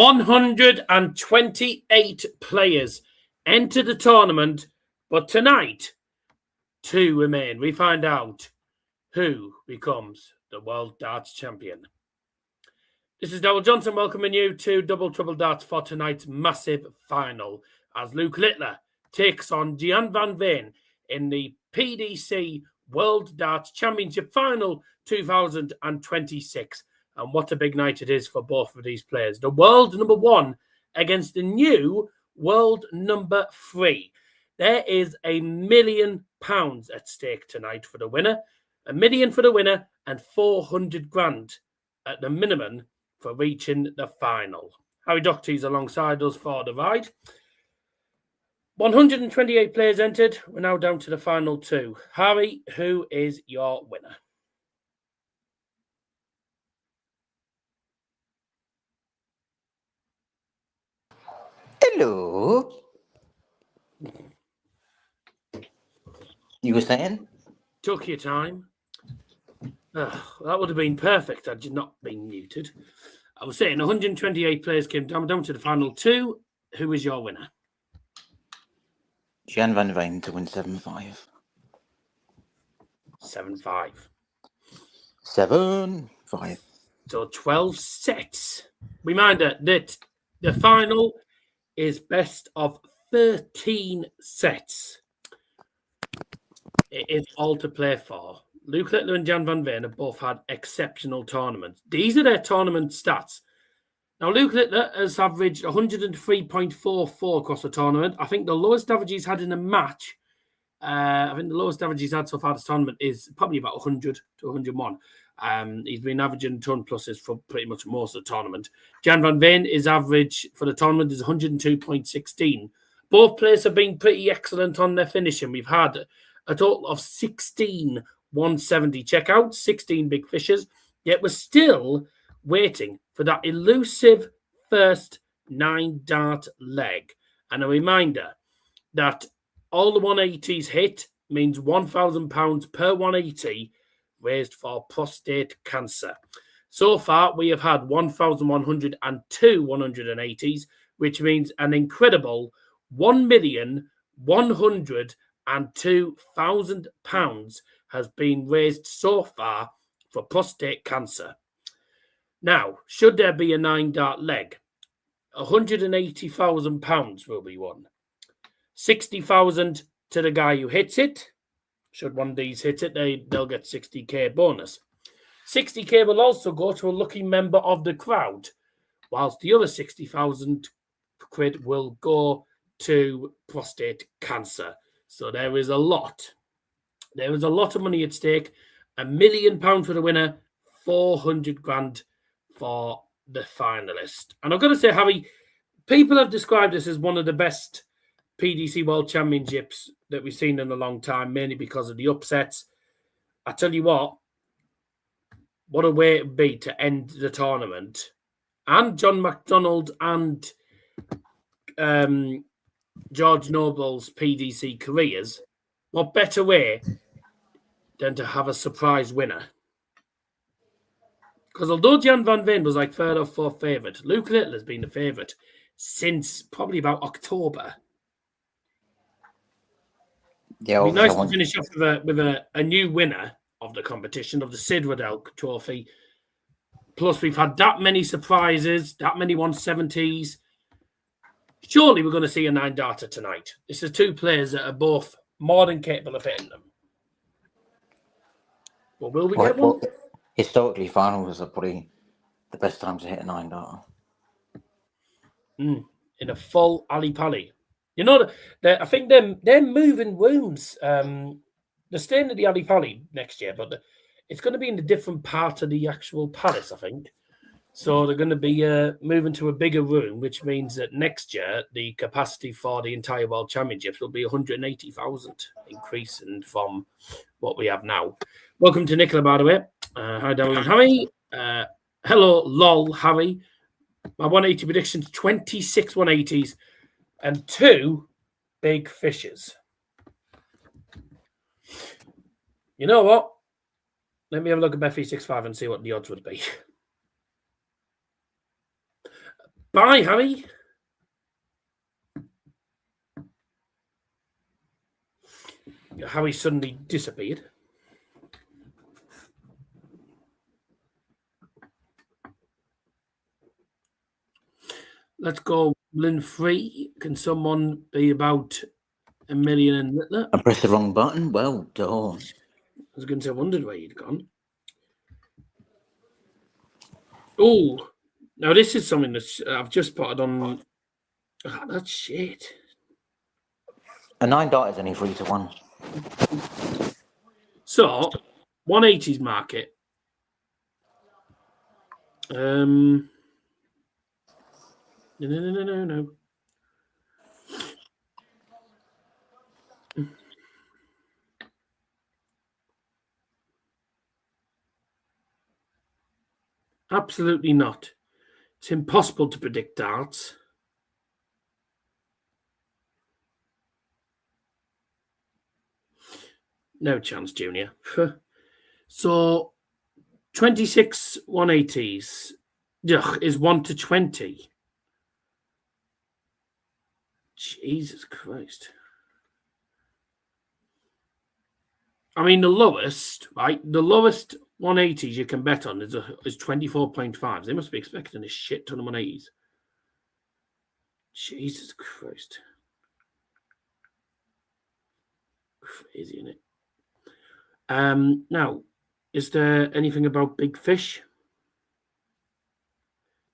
128 players entered the tournament, but tonight, 2 remain. We find out who becomes the World Darts Champion. This is Darryl Johnson welcoming you to Double Trouble Darts for tonight's massive final as Luke Littler takes on Gian van Veen in the PDC World Darts Championship Final 2026. And what a big night it is for both of these players. The world number 1 against the new world number 3. There is £1 million at stake tonight for the winner. £1 million for the winner and 400 grand at the minimum for reaching the final. Harry Doherty's alongside us for the ride. 128 players entered. We're now down to the final 2. Harry, who is your winner? Hello. You were saying? Took your time. That would have been perfect had you not been muted. I was saying 128 players came down to the final 2. Who is your winner? Gian van Veen to win 7-5. 7-5. 7-5. So 12 sets. Reminder that the final is best of 13 sets. It is all to play for. Luke Littler and Gian van Veen have both had exceptional tournaments. These are their tournament stats. Now, Luke Littler has averaged 103.44 across the tournament. I think the lowest average he's had in a match, the lowest average he's had so far this tournament is probably about 100 to 101. He's been averaging ton pluses for pretty much most of the tournament. Gian van Veen, his average for the tournament is 102.16. Both players have been pretty excellent on their finishing. We've had a total of 16 170 checkouts, 16 big fishes, yet we're still waiting for that elusive first 9-dart leg. And a reminder that all the 180s hit means £1,000 per 180 raised for prostate cancer. So far, we have had 1,102 180s, which means an incredible £1,102,000 has been raised so far for prostate cancer. Now, should there be a 9-dart leg, £180,000 will be won. 60,000 to the guy who hits it. Should one of these hit it, they'll get 60k bonus. 60k will also go to a lucky member of the crowd, whilst the other 60,000 quid will go to prostate cancer. So there is a lot. There is a lot of money at stake. £1 million for the winner, 400 grand for the finalist. And I've got to say, Harry, people have described this as one of the best PDC World Championships that we've seen in a long time, mainly because of the upsets. I tell you what a way it would be to end the tournament. And John McDonald and George Noble's PDC careers. What better way than to have a surprise winner? Because although Gian van Veen was like third or fourth favourite, Luke Littler has been the favourite since probably about October. Yeah, it'd be nice to finish off with a new winner of the competition, of the Sid Waddell Trophy. Plus, we've had that many surprises, that many 170s. Surely we're going to see a 9-darter tonight. This is 2 players that are both more than capable of hitting them. Well, will we get one? Historically, finals are probably the best time to hit a 9-darter. In a full alley-pally. You know, I think they're moving rooms. They're staying at the alley-pally next year, but it's going to be in a different part of the actual palace, I think. So they're going to be moving to a bigger room, which means that next year the capacity for the entire World Championships will be 180,000, increasing from what we have now. Welcome to Nicola, by the way. Hi, Darryl and Harry. Hello, lol, Harry. My 180 predictions, 26 180s and 2 big fishes. You know what? Let me have a look at Bet365 and see what the odds would be. Bye, Harry. Harry suddenly disappeared. Let's go Lynn free. Can someone be about a million and little? I pressed the wrong button. Well done. I was going to say, I wondered where you'd gone. Oh, now this is something that I've just spotted on. Oh, that's shit. A 9 dart is only 3-1. So, 180s market. No. Absolutely not. It's impossible to predict darts. No chance, Junior. So, 26 180s is 1 to 20. Jesus Christ. I mean, the lowest, right? The lowest 180s you can bet on is 24.5. They must be expecting a shit ton of 180s. Jesus Christ. Crazy, isn't it? Now, is there anything about big fish?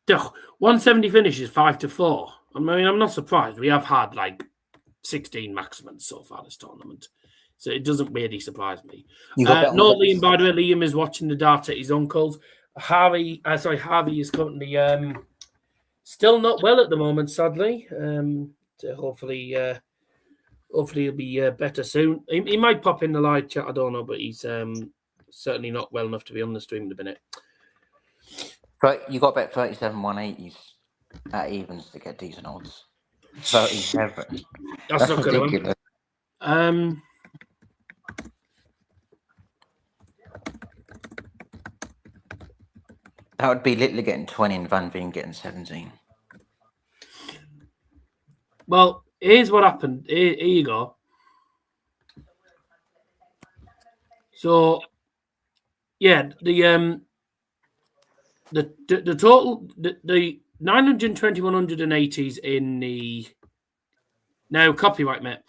170 finishes 5 to 4. I mean, I'm not surprised. We have had like 16 maximums so far this tournament. So it doesn't really surprise me. No, Liam, by the way, Liam is watching the darts at his uncle's. Harvey is currently still not well at the moment, sadly. So hopefully he'll be better soon. He might pop in the live chat, I don't know, but he's certainly not well enough to be on the stream in a minute. But you got bet 37 180s at evens to get decent odds. 37. That's not ridiculous. That would be Littler getting 20 and Van Veen getting 17. Well, here's what happened. Here you go. So, yeah, the total, the 920 180s in the no copyright, mate.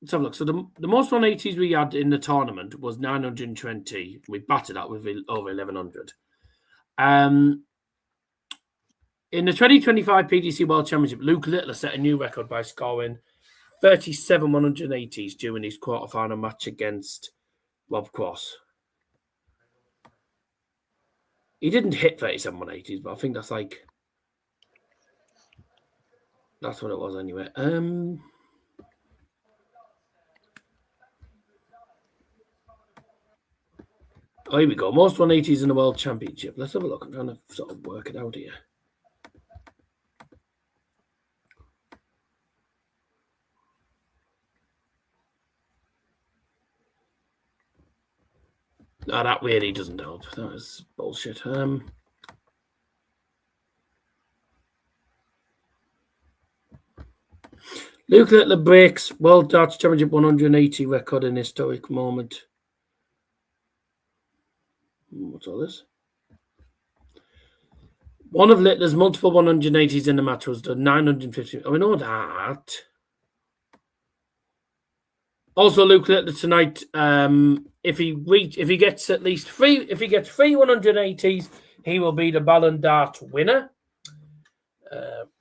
Let's have a look. So the most 180s we had in the tournament was 920. We battered that with over 1100. In the 2025 PDC World Championship, Luke Littler set a new record by scoring 37 180s during his quarterfinal match against Rob Cross. He didn't hit 37 180s, but I think that's what it was anyway. Oh, here we go. Most 180s in the World Championship. Let's have a look. I'm trying to sort of work it out here. No, that really doesn't help. That is bullshit. Luke Littler breaks World Darts Championship 180 record in historic moment. What's all this? One of Littler's multiple 180s in the match was the 950. Oh, we know that. Also, Luke Littler tonight, if he gets at least three 180s, he will be the Ballon d'Or winner,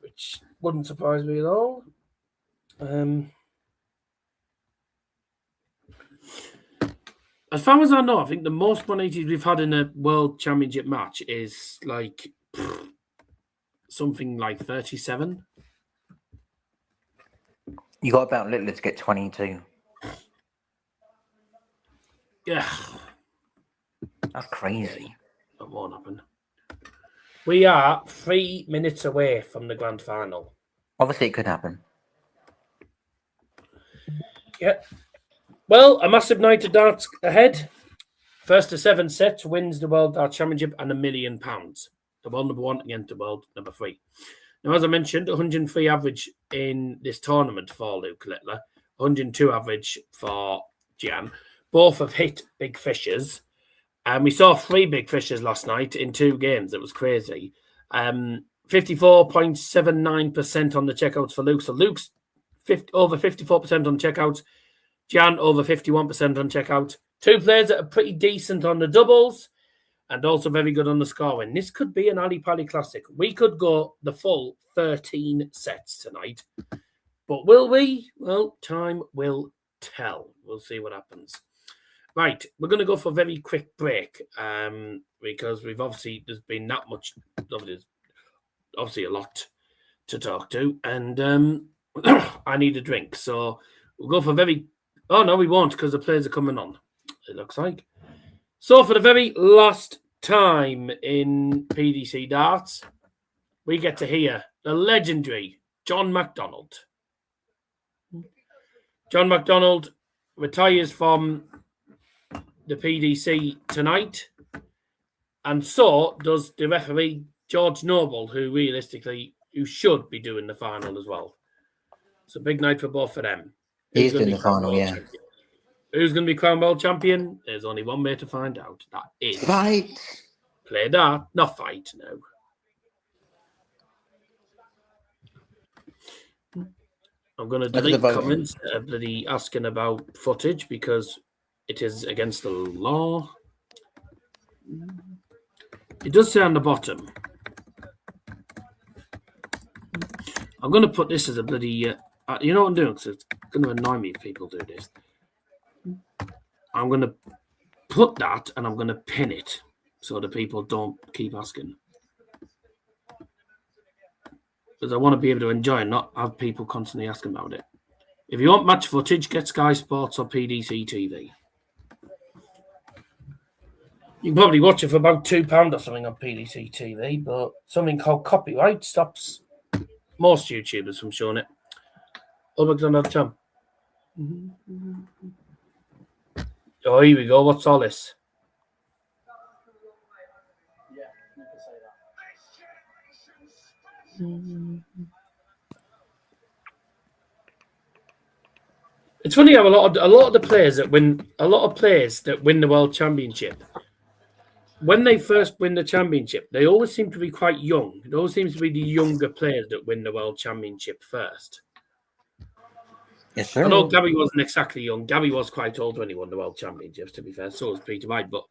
which wouldn't surprise me at all. As far as I know, I think the most 180s we've had in a World Championship match is like something like 37. You got about Littler to get 22. Yeah. That's crazy. That won't happen. We are 3 minutes away from the grand final. Obviously, it could happen. Yeah. Well, a massive night of darts ahead. First to 7 sets wins the World Darts Championship and £1 million. The world number 1 against the world number 3. Now, as I mentioned, 103 average in this tournament for Luke Littler, 102 average for Gian. Both have hit big fishes. And we saw 3 big fishes last night in 2 games. It was crazy. 54.79% on the checkouts for Luke. So Luke's over 54% on checkouts. Gian over 51% on checkout. 2 players that are pretty decent on the doubles and also very good on the scoring. This could be an Ali Pali Classic. We could go the full 13 sets tonight. But will we? Well, time will tell. We'll see what happens. Right, we're going to go for a very quick break because there's been that much, obviously a lot to talk to, and I need a drink. So we'll go for oh, no, we won't because the players are coming on, it looks like. So for the very last time in PDC Darts, we get to hear the legendary John McDonald. John McDonald retires from the PDC tonight, and so does the referee George Noble, who should be doing the final as well. It's a big night for both of them. He's doing the final, yeah. Champion? Who's going to be crowned world champion? There's only one way to find out. That is fight. Play that, not fight. No. I'm going to delete comments that are bloody asking about footage because it is against the law. It does say on the bottom. I'm going to put this as a bloody... you know what I'm doing? Because it's going to annoy me if people do this. I'm going to put that and I'm going to pin it so the people don't keep asking. Because I want to be able to enjoy and not have people constantly asking about it. If you want match footage, get Sky Sports or PDC TV. You can probably watch it for about £2 or something on PDC TV, but something called copyright stops most YouTubers from showing it. Oh, McDonald Chum. Oh, here we go. What's all this? It's funny how a lot of the players that win the World Championship, when they first win the championship, they always seem to be quite young. It always seems to be the younger players that win the World Championship first. Yes, sir. I know Gary wasn't exactly young. Gary was quite old when he won the World Championships, to be fair. So was Peter White. But,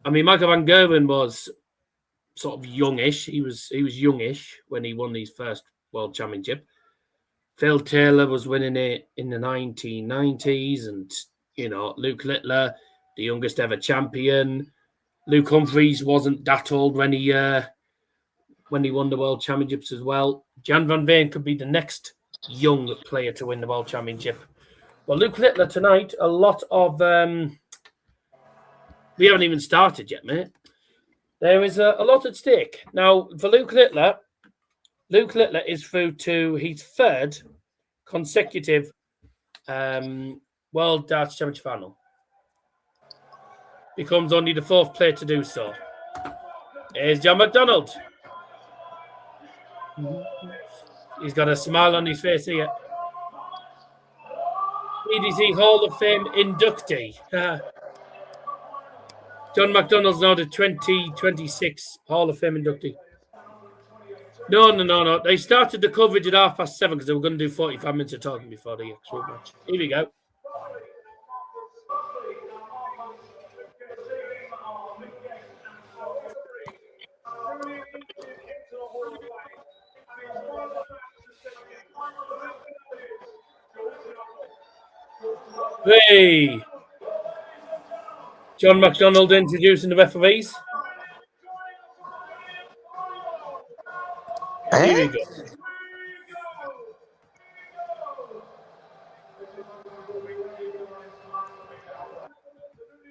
I mean, Michael van Gerwen was sort of youngish. He was youngish when he won his first World Championship. Phil Taylor was winning it in the 1990s. And, you know, Luke Littler, the youngest ever champion. Luke Humphreys wasn't that old when he won the World Championships as well. Gian van Veen could be the next young player to win the World Championship. Well, Luke Littler tonight, a lot of... we haven't even started yet, mate. There is a lot at stake. Now, for Luke Littler is through to his 3rd consecutive World Darts Championship final. Becomes only the 4th player to do so. Here's John McDonald. He's got a smile on his face here. PDC Hall of Fame inductee. John McDonald's now the 2026 Hall of Fame inductee. No. They started the coverage at 7:30 because they were going to do 45 minutes of talking before the actual match. Here we go. Hey! John McDonald introducing the referees. Here we go.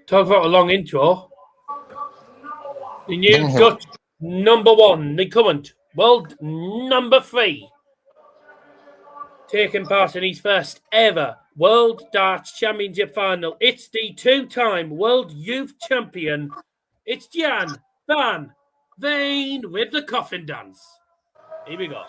Talk about a long intro. The new Dutch number 1, the current world number 3, taking part in his first ever World Darts Championship final. It's the 2-time World Youth Champion. It's Gian van Veen with the coffin dance. Here we go.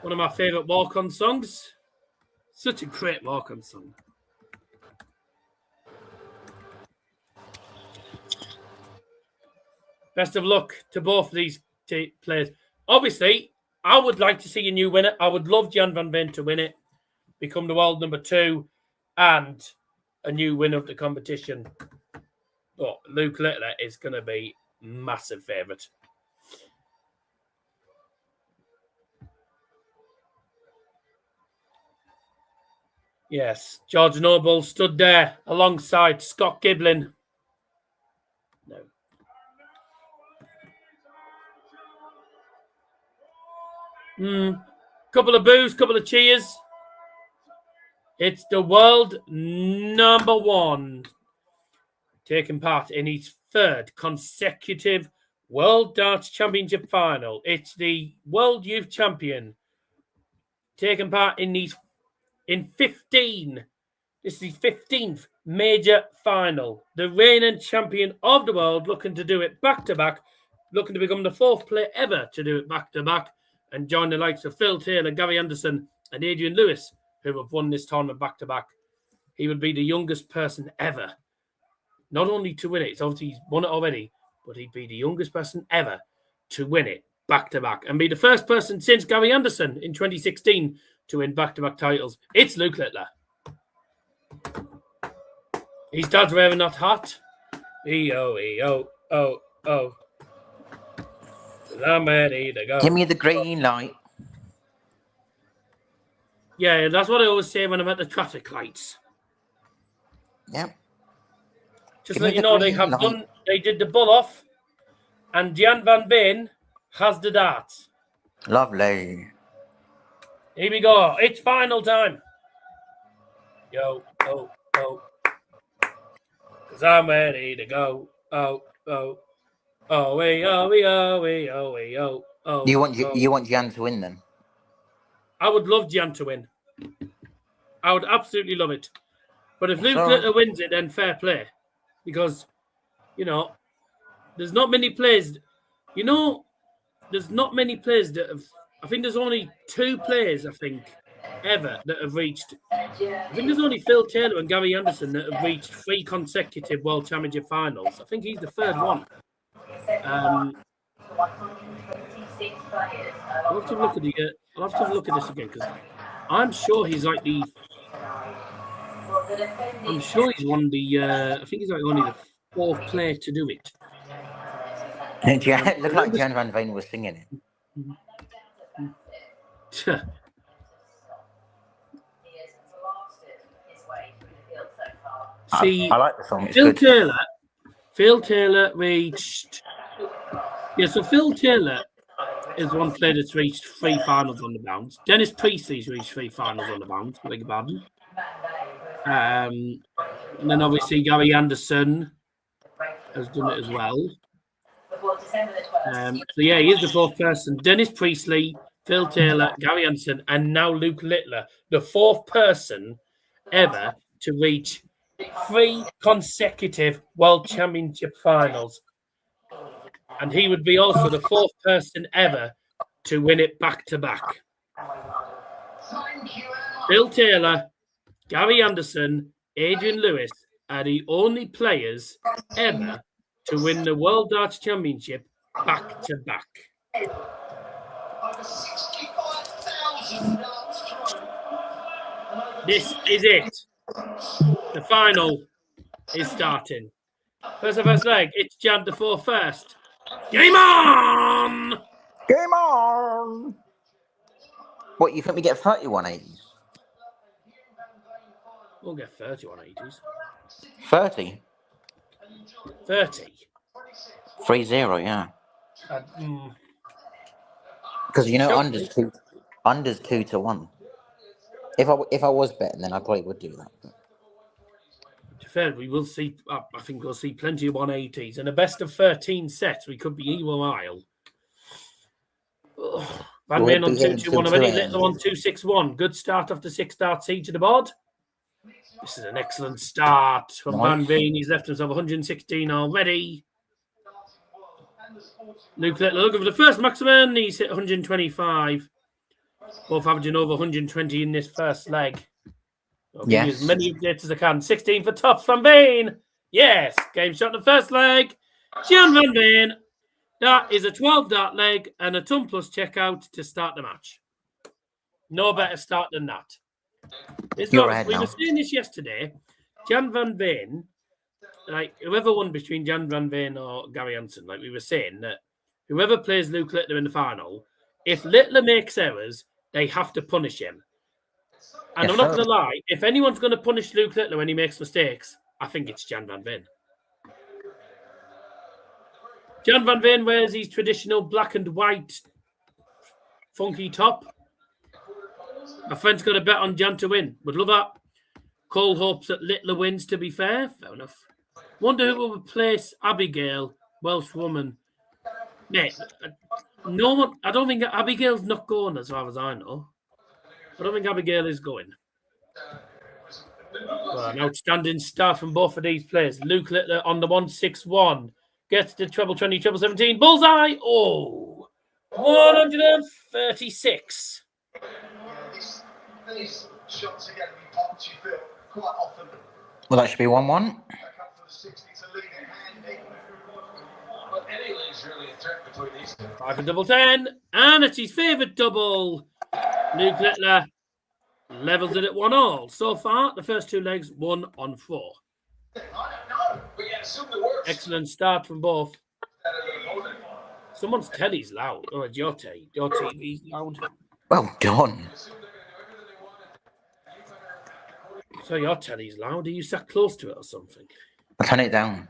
One of my favourite walk-on songs. Such a great walk-on song. Best of luck to both of these players. Obviously, I would like to see a new winner. I would love Gian van Veen to win it, become the world number 2, and a new winner of the competition. But Luke Littler is going to be massive favourite. Yes, George Noble stood there alongside Scott Giblin. No. Couple of boos, couple of cheers. It's the world number 1 taking part in his 3rd consecutive World Darts Championship final. It's the World Youth Champion taking part in 15. This is his 15th major final. The reigning champion of the world, looking to do it back-to-back, looking to become the 4th player ever to do it back-to-back, and join the likes of Phil Taylor, Gary Anderson, and Adrian Lewis, who have won this tournament back-to-back. He would be the youngest person ever, not only to win it, it's obviously he's won it already, but he'd be the youngest person ever to win it back-to-back and be the first person since Gary Anderson in 2016 to win back-to-back titles. It's Luke Littler. His dad's wearing that hat. E-O-E-O-O-O. I'm ready to go. Give me the green light. Yeah, that's what I always say when I'm at the traffic lights. Yep. Just let you know, they did the bull off, and Gian van Veen has the darts. Lovely. Here we go. It's final time. Yo, oh, oh. Because I'm ready to go. Oh, oh. Oh, wait, oh, wait, oh, wait, oh, wait, oh, oh. You want Gian to win then? I would love Gian to win. I would absolutely love it. But if Luke Littler wins it, then fair play. Because, there's not many players. There's not many players that have. I think there's only 2 players, ever that have reached. I think there's only Phil Taylor and Gary Anderson that have reached 3 consecutive World Championship finals. I think he's the 3rd one. I'll have to look at I'll have to look at this again because I'm sure he's like the. I'm sure he's one of the. I think he's like only the 4th player to do it. It looked like Gian van Veen was singing it. See, I like the song. It's Phil good. Taylor reached. Yeah, so Phil Taylor is one player that's reached 3 finals on the bounce. Dennis Priestley's reached 3 finals on the bounce. Beg your pardon. And then obviously Gary Anderson has done it as well. So yeah, he is the 4th person. Dennis Priestley, Phil Taylor, Gary Anderson, and now Luke Littler, the 4th person ever to reach 3 consecutive World Championship finals. And he would be also the 4th person ever to win it back-to-back. Phil Taylor, Gary Anderson, Adrian Lewis are the only players ever to win the World Darts Championship back-to-back. This is it. The final is starting. First of first leg, it's Jan the 4 first. Game on! Game on! What, you think we get 3180s? We'll get 3180s. 30? 30? 3-0, yeah. Because under's 2 to 1. If I was betting, then I probably would do that. fair, we will see. I think we'll see plenty of 180s. In a best of 13 sets, we could be either mile. Van Veen on 2-2-1 already. Little on 2-6-1. Good start after 6 darts each to the board. This is an excellent start from Van Veen. He's left himself 116 already. Luke Littler looking for the first maximum. He's hit 125. Both averaging over 120 in this first leg. I'll give you as many updates as I can. 16 for tops from Veen. Yes, game shot in the first leg. Gian Van Veen. That is a 12-dart leg and a ton plus checkout to start the match. No better start than that. We were saying this yesterday. Gian Van Veen, like whoever won between Gian Van Veen or Gary Hansen, like we were saying that whoever plays Luke Littler in the final, if Littler makes errors, they have to punish him. And I'm not going to lie, if anyone's going to punish Luke Littler when he makes mistakes, I think it's Gian Van Veen. Gian Van Veen wears his traditional black and white funky top. My friend's got a bet on Gian to win. Would love that. Cole hopes that Littler wins, to be fair. Fair enough. Wonder who will replace Abigail, Welsh woman. Mate, no one. I don't think Abigail's not going as far as I know. I don't think Abigail is going. Well, an outstanding start from both of these players. Luke Littler on the 1-6-1. Gets to treble 20, treble 17. Bullseye! Oh! 136. These shots are going to be popped, you feel, quite often. Well, that should be 1-1. But any lead's really a threat between these two. 5 for double 10. And it's his favourite double. Luke Littler levels it at 1-1. So far, the first 2 legs, 1 on 4. I don't know, but yeah, assume the worst. Excellent start from both. Someone's telly's loud. Oh, it's your telly. Your TV's loud. Well done. So your telly's loud. Are you sat close to it or something? I'll turn it down.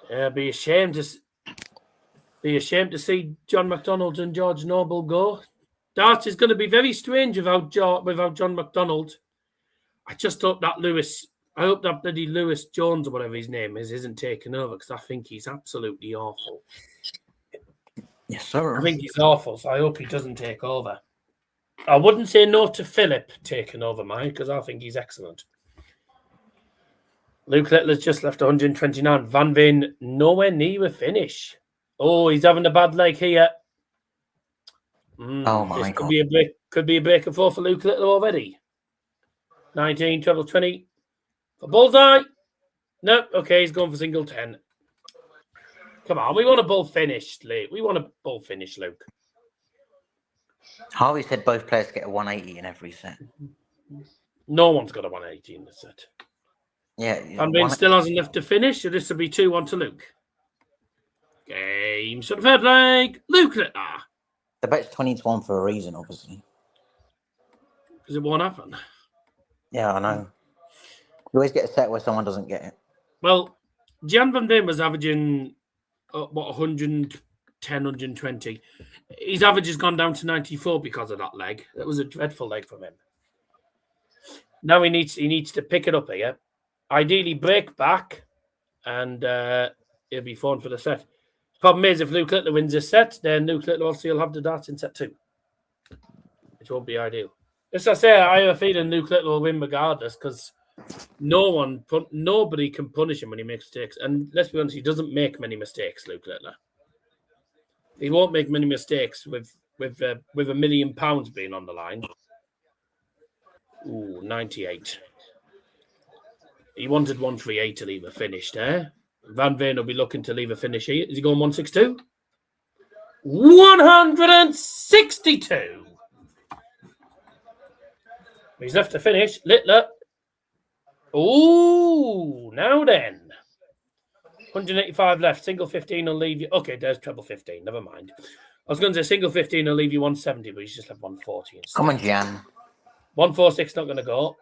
Yeah, be ashamed to see John McDonald and George Noble go. Darts is going to be very strange without John McDonald. I just hope that bloody Lewis Jones or whatever his name is isn't taking over because I think he's absolutely awful. Yes, sir. I think he's awful, so I hope he doesn't take over. I wouldn't say no to Philip taking over mine because I think he's excellent. Luke Littler's just left 129. Van Veen nowhere near a finish. Oh, he's having a bad leg here. Oh my God! Could be a break and 4 for Luke Littler already. 19, treble 20 for Bullseye. No, okay, he's going for single 10. Come on, we want a bull finish, Luke. We want a bull finish, Luke. Harvey said both players get a 180 in every set. No one's got a 180 in the set. Yeah. Van Veen still hasn't left to finish, so this will be 2-1 to Luke. Game shot the third leg. Luke Littler. The bet's 20-1 for a reason, obviously. Because it won't happen. Yeah, I know. You always get a set where someone doesn't get it. Well, Gian Van Veen was averaging, 110, 120. His average has gone down to 94 because of that leg. That was a dreadful leg from him. Now he needs to pick it up here. Ideally, break back, and he'll be fine for the set. Problem is, if Luke Littler wins this set, then Luke Littler obviously will have the darts in set 2, which won't be ideal. As I say, I have a feeling Luke Littler will win regardless because nobody can punish him when he makes mistakes. And let's be honest, he doesn't make many mistakes, Luke Littler. He won't make many mistakes with £1 million being on the line. Ooh, 98. He wanted 138 to leave a finish there. Van Veen will be looking to leave a finish here. Is he going 162? 162. He's left to finish. Littler. Ooh, now then. 185 left. Single 15 will leave you. Okay, there's treble 15. Never mind. I was going to say single 15 will leave you 170, but he's just left 140 instead. Come on, Gian. 146 not going to go.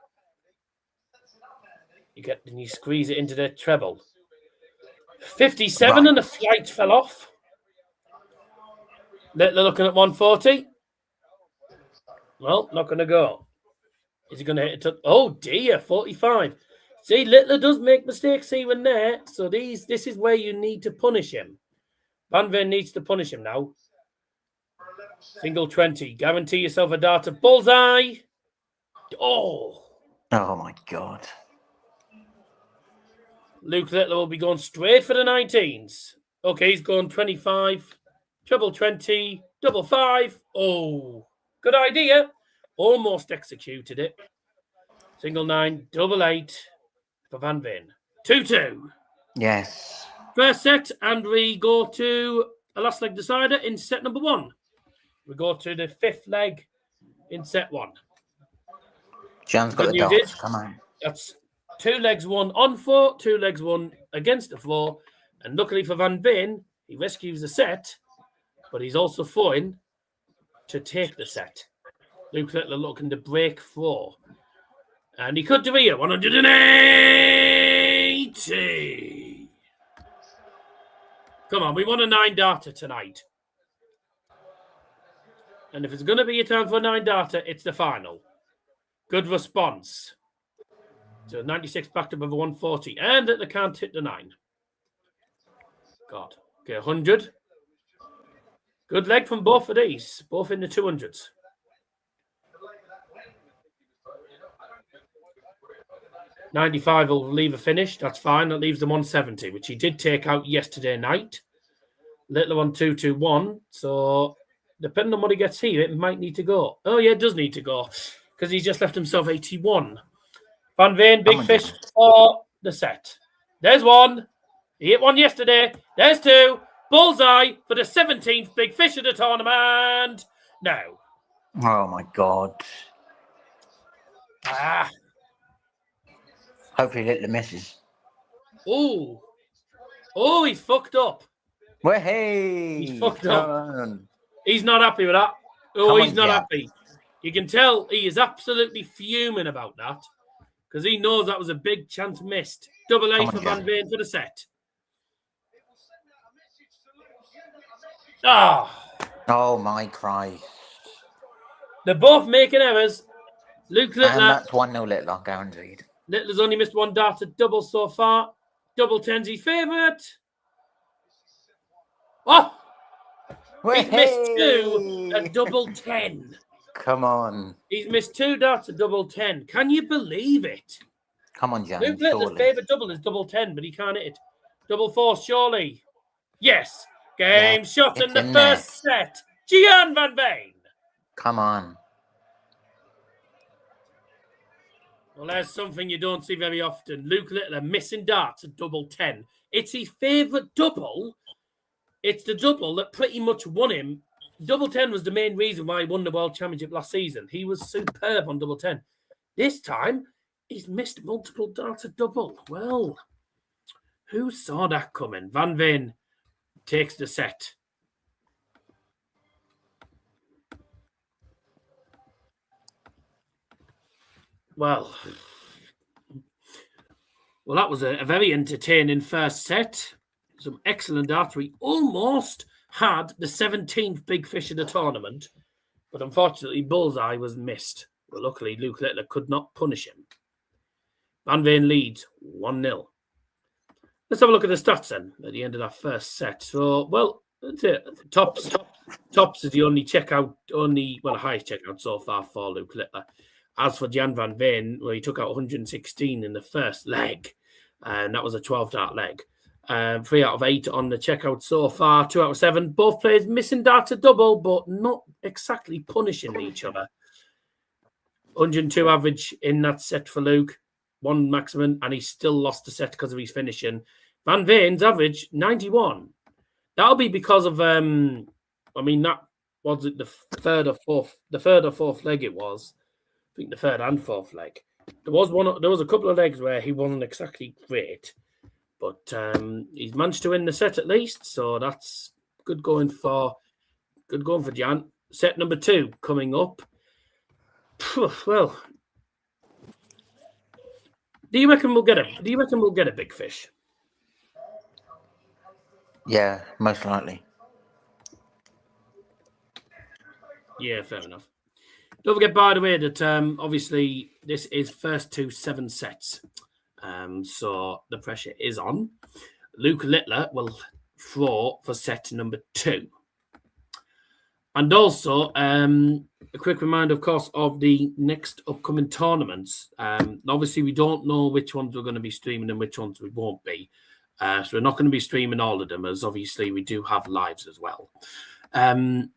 You squeeze it into the treble. 57 right. And the flight fell off. Littler looking at 140. Well, not going to go. Is he going to hit it? Oh, dear, 45. See, Littler does make mistakes even there. So this is where you need to punish him. Van Veen needs to punish him now. Single 20. Guarantee yourself a dart of bullseye. Oh. Oh, my God. Luke Littler will be going straight for the 19s. Okay, he's going 25. Treble 20. Double 5. Oh. Good idea. Almost executed it. Single 9. Double 8 for Van Veen. 2-2. Yes. First set, and we go to a last leg decider in set number 1. We go to the 5th leg in set 1. Gian's got the darts. Come on. That's 2 legs won on 4, 2 legs won against the 4. And luckily for Van Veen, he rescues the set, but he's also throwing to take the set. Luke Littler looking to break 4. And he could do it. 180. Come on, we want a 9-darter tonight. And if it's going to be a time for a 9-darter, it's the final. Good response. So 96 backed up over 140. And Littler can't hit the 9. God. Okay, 100. Good leg from both of these. Both in the 200s. $95 will leave a finish. That's fine. That leaves them 170, which he did take out yesterday night. Littler on 221. So depending on what he gets here, it might need to go. Oh, yeah, it does need to go because he's just left himself 81. Van Veen, big fish for the set. There's 1. He hit 1 yesterday. There's 2. Bullseye for the 17th big fish of the tournament. No. Oh, my God. Ah. Hopefully Littler misses. Oh. Oh, he's fucked up. Well, hey. He's fucked up. He's not happy with that. Oh, he's not happy. You can tell he is absolutely fuming about that because he knows that was a big chance missed. Double 8 for Van Veen for the set. Oh, my Christ. They're both making errors. Luke Littler. And that's 1-0 Littler, guaranteed. Littler's only missed 1 darter double so far. Double 10's his favourite. Oh! He's missed 2 at double 10. Come on. He's missed 2 darts at double 10. Can you believe it? Come on, Gian. Luke Littler's favourite double is double 10, but he can't hit it. Double 4, surely. Yes. Game shot in the first set. Gian Van Veen. Come on. Well, there's something you don't see very often. Luke Littler missing darts at double 10. It's his favourite double. It's the double that pretty much won him. Double 10 was the main reason why he won the World Championship last season. He was superb on double 10. This time, he's missed multiple darts at double. Well, who saw that coming? Van Veen takes the set. Well, that was a very entertaining first set. Some excellent archery. Almost had the 17th big fish of the tournament, but unfortunately, bullseye was missed. But luckily, Luke Littler could not punish him. Van Veen leads 1-0. Let's have a look at the stats then at the end of that first set. So, well, that's it. Tops is the only highest checkout so far for Luke Littler. As for Gian Van Veen, where he took out 116 in the first leg, and that was a 12-dart leg. 3 out of 8 on the checkout so far, 2 out of 7. Both players missing darts at double, but not exactly punishing each other. 102 average in that set for Luke, 1 maximum, and he still lost the set because of his finishing. Van Veen's average, 91. That'll be because of, that was it the third or fourth leg it was. I think the third and fourth leg. There was a couple of legs where he wasn't exactly great, but he's managed to win the set at least, so that's good going for Gian. Set number 2 coming up. Well, do you reckon we'll get a big fish? Yeah, most likely. Yeah, fair enough. Don't forget, by the way, that obviously this is first to 7 sets. So the pressure is on. Luke Littler will throw for set number 2. And also, a quick reminder, of course, of the next upcoming tournaments. Obviously, we don't know which ones we're going to be streaming and which ones we won't be. So we're not going to be streaming all of them, as obviously we do have lives as well. The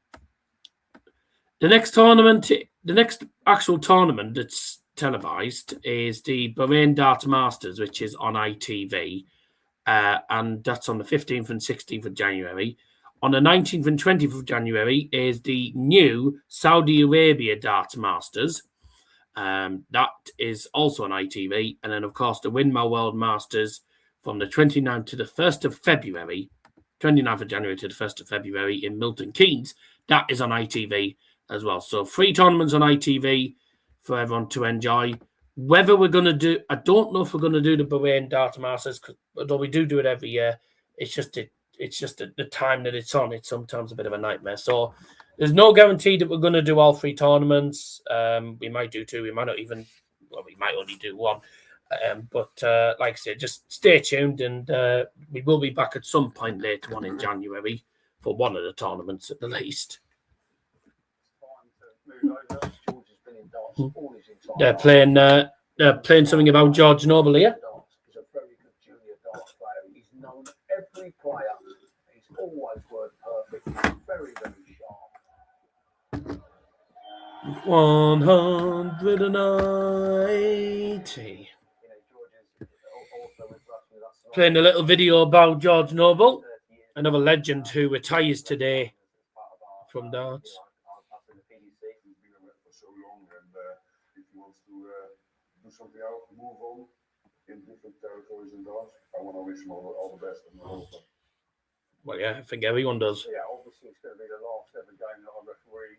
next tournament, the next actual tournament that's televised is the Bahrain Darts Masters, which is on ITV. And that's on the 15th and 16th of January. On the 19th and 20th of January is the new Saudi Arabia Darts Masters. That is also on ITV. And then, of course, the Windmill World Masters from the 29th to the 1st of February, 29th of January to the 1st of February in Milton Keynes. That is on ITV as well. So 3 tournaments on ITV for everyone to enjoy. Whether we're going to do, I don't know if we're going to do the Bahrain Darts Masters, although we do it every year. It's just the time that it's on. It's sometimes a bit of a nightmare. So there's no guarantee that we're going to do all 3 tournaments. We might do 2. We might not even. Well, we might only do 1. But like I said, just stay tuned, and we will be back at some point later on in January for one of the tournaments at the least. They're playing something about George Noble here. He's a very good junior darts player. He's known every player. He's always worked perfect. He's very, very sharp. 180. Playing a little video about George Noble, another legend who retires today from darts. Do something else, move on in different territories and darts. I want to wish him all the best. Well, yeah, I think everyone does. Yeah, obviously it's going to be the last ever game that I referee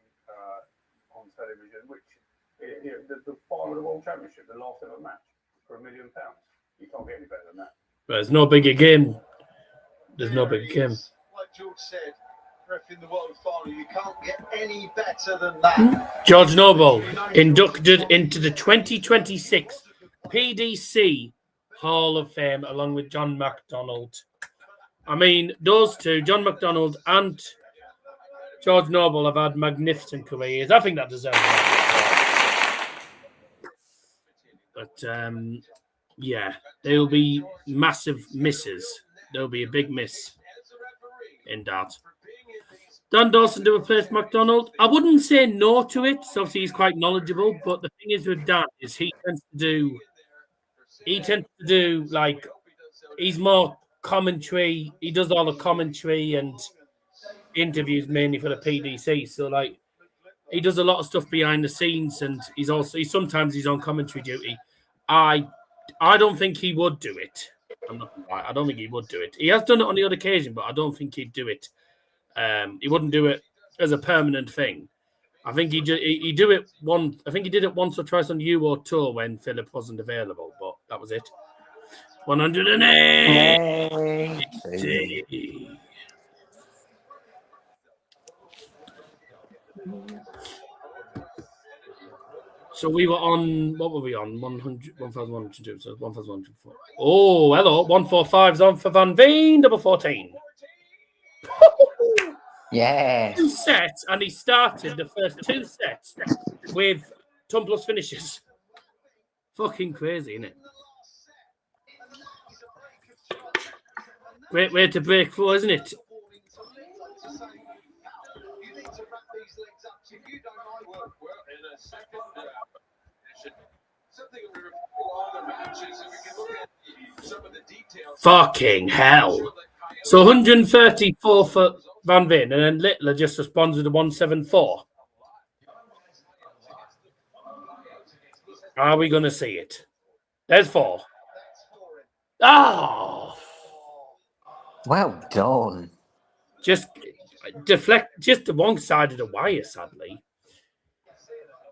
on television, which the final of the World Championship, the last ever match for £1 million. You can't get any better than that. There's no bigger game. There's no bigger game. Like George said, in the world final, you can't get any better than that. George Noble inducted into the 2026 PDC Hall of Fame along with John McDonald. I mean, those two, John McDonald and George Noble, have had magnificent careers. I think that deserves it. But yeah, there will be massive misses. There will be a big miss in darts. Dan Dawson to replace McDonald. I wouldn't say no to it. So obviously he's quite knowledgeable, but the thing is with Dan is he tends to do like, he's more commentary. He does all the commentary and interviews mainly for the PDC. So like he does a lot of stuff behind the scenes, and sometimes he's on commentary duty. I don't think he would do it. I'm not gonna lie. I don't think he would do it. He has done it on the odd occasion, but I don't think he'd do it. He wouldn't do it as a permanent thing. I think he do it once. I think he did it once or twice on Euro Tour when Philip wasn't available, but that was it. 180. So we were on, what were we on? 1,102, so 1,104. Oh, hello. 145's on for Van Veen, double 14. Yes. 2 sets, and he started the first 2 sets with ton plus finishes. Fucking crazy, isn't it? Great way to break through, isn't it? Fucking hell. So 134 for Van Veen, and then Littler just responds with a 174. Are we going to see it? There's 4. Oh! Well done. Just deflect, just the wrong side of the wire, sadly.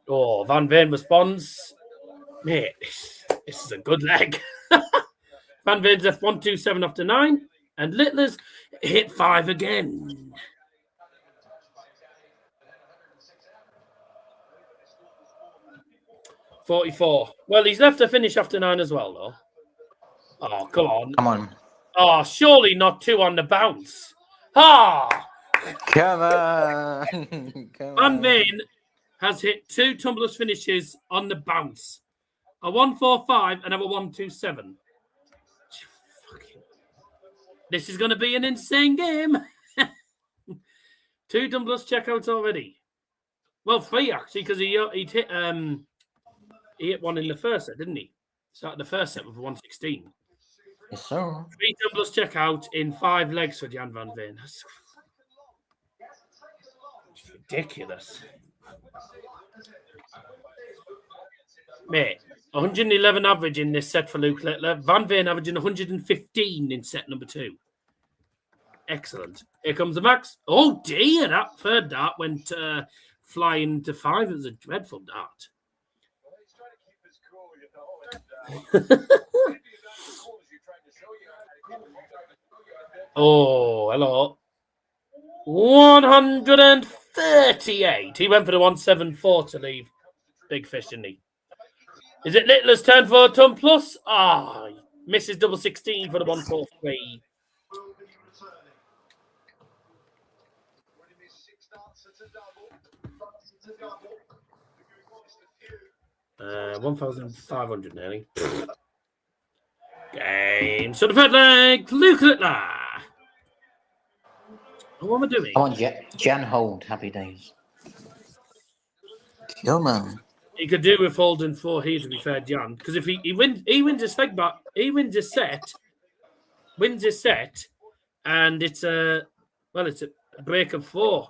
Oh, Van Veen responds. Mate, this is a good leg. Van Veen's left 127 after 9, and Littler's hit 5 again. 44. Well, he's left to finish after 9 as well, though. Oh, come on. Come on. Oh, surely not 2 on the bounce. Ah! Come on. Come Van on. Veen has hit 2 tumblers finishes on the bounce. A 145 and a 127. This is going to be an insane game. 2 tumblers checkouts already. Well, 3 actually, because he hit one in the first set, didn't he? Started the first set with 116. Yes, sir. 3 tumblers checkout in 5 legs for Gian Van Veen. That's ridiculous. Mate, 111 average in this set for Luke Littler. Van Veen averaging 115 in set number 2. Excellent. Here comes the max. Oh dear, that third dart went flying to 5. It was a dreadful dart. Oh, hello. 138. He went for the 174 to leave Big Fish, didn't he? Is it Littler's turn for a ton plus? Ah, misses double 16 for the 143. Uh, 1,500 nearly. Game. So the third leg, Luke Littler. What am I doing? Come on, Jan hold. Happy days. Come on. He could do with holding 4 here, to be fair, Jan. Because if he wins his leg back, he wins his set, and it's a break of 4.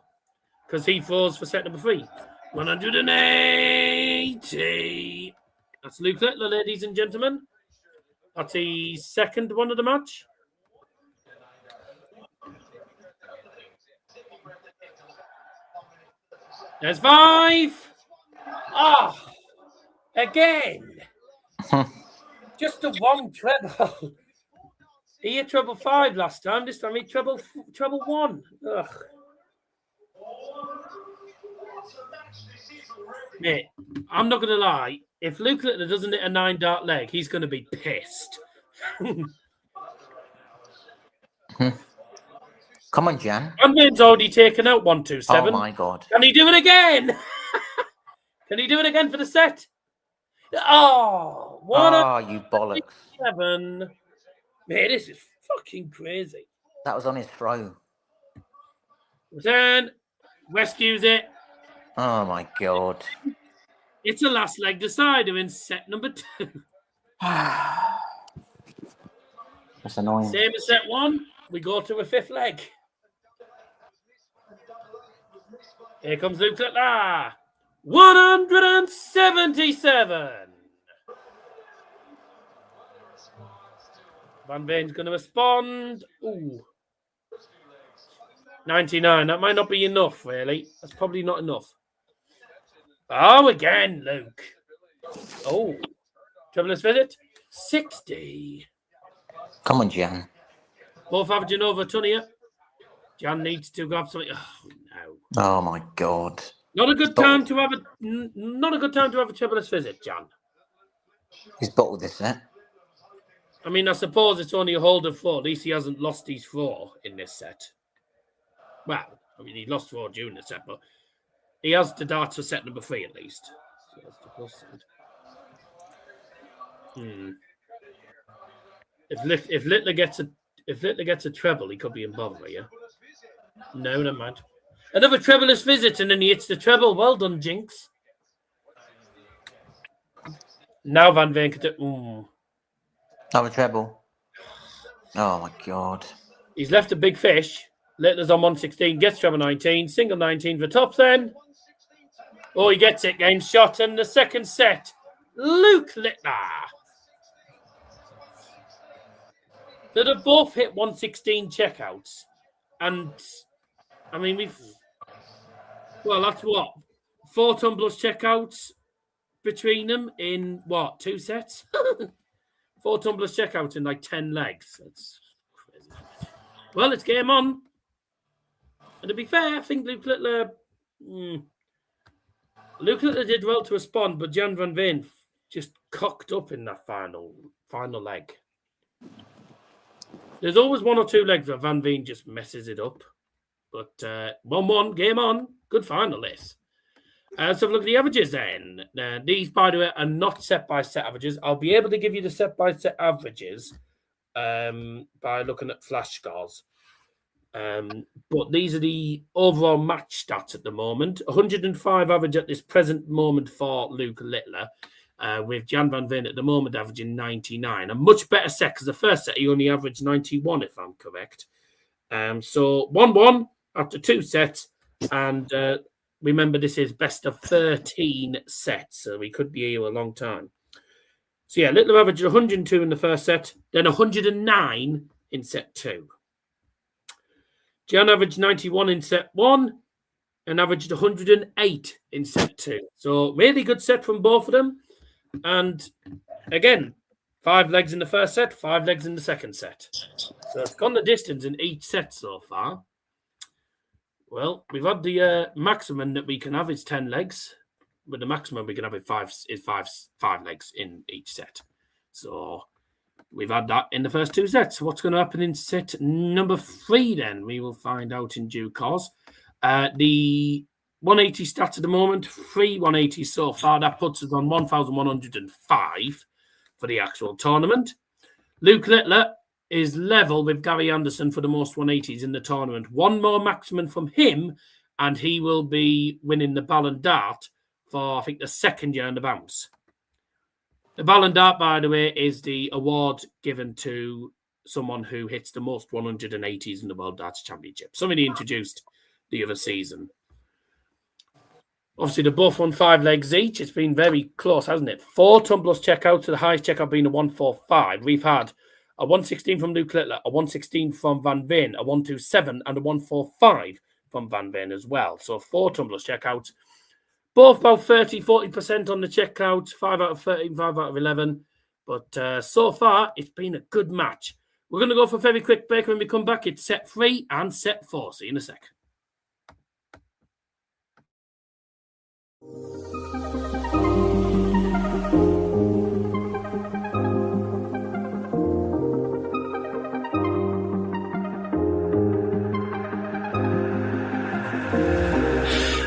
Because he falls for set number 3. 180. That's Luke Littler, ladies and gentlemen. That's his second one of the match. There's 5. Ah, again. Just a 1 treble. He hit treble 5 last time. This time he treble 1. Ugh. Mate, I'm not going to lie. If Luke Littler doesn't hit a 9 dart leg, he's going to be pissed. Come on, Jan. Van Veen's already taken out 127. Oh, my God. Can he do it again? Can he do it again for the set? Oh, you bollocks. 7. Mate, this is fucking crazy. That was on his throw. Return. Rescues it. Oh, my God. It's a last leg decider in set number 2. That's annoying. Same as set 1. We go to a 5th leg. Here comes Luke Littler. 177. Van Veen's going to respond. Ooh. 99. That might not be enough, really. That's probably not enough. Oh, again, Luke. Oh. Trebleless visit. 60. Come on, Jan. Both averaging over a ton here. Jan needs to grab something. Oh, no. Oh, my God. Not a good time to have a trebleless visit, Jan. He's bottled this set. I mean, I suppose it's only a hold of 4. At least he hasn't lost his 4 in this set. Well, I mean, he lost 4 during the set, but he has the darts for set number 3 at least. So that's the plus side. If Littler gets a treble, he could be in bother here. No, never mind. Another trebleless visit, and then he hits the treble. Well done, Jinx. Now Van Veen could do. Another treble. Oh, my God. He's left a big fish. Littler's on 116, gets treble 19, single 19 for top then. Oh, he gets it. Game shot, and the second set. Luke Littler. That have both hit 116 checkouts. And, I mean, that's what? 4 tumblers checkouts between them in, 2 sets? 4 tumblers checkouts in, 10 legs. That's crazy. Well, it's game on. And to be fair, I think Luke Littler did well to respond, but Gian Van Veen just cocked up in that final leg. There's always one or two legs where Van Veen just messes it up. But 1-1, game on. Good final, this. Let's have a look at the averages then. These, by the way, are not set-by-set averages. I'll be able to give you the set-by-set averages by looking at flash scores. But these are the overall match stats at the moment. 105 average at this present moment for Luke Littler, with Gian van Veen at the moment averaging 99. A much better set because the first set he only averaged 91, if I'm correct. So 1-1 after 2 sets. And remember, this is best of 13 sets, so we could be here a long time. So yeah, Littler averaged 102 in the first set, then 109 in set 2. Gian averaged 91 in set 1 and averaged 108 in set 2. So really good set from both of them. And again, 5 legs in the first set, 5 legs in the second set. So it's gone the distance in each set so far. Well, we've had the maximum that we can have is 10 legs. But the maximum we can have is five legs in each set. So we've had that in the first 2 sets. What's going to happen in set number 3 then? We will find out in due course. The 180 stats at the moment, 3 180s so far. That puts us on 1,105 for the actual tournament. Luke Littler is level with Gary Anderson for the most 180s in the tournament. One more maximum from him, and he will be winning the Ballon d'Art for, I think, the 2nd year in the bounce. The Ballon d'Art, by the way, is the award given to someone who hits the most 180s in the World Darts Championship. Something he introduced the other season. Obviously, they both won 5 legs each. It's been very close, hasn't it? 4 tumblers checkouts, the highest checkout being a 145. We've had a 116 from Luke Littler, a 116 from Van Veen, a 127, and a 145 from Van Veen as well. So 4 tumblers checkouts. Both about 30-40% on the checkouts, 5 out of 13, 5 out of 11. But so far, it's been a good match. We're going to go for a very quick break. When we come back, it's set 3 and set 4. See you in a sec.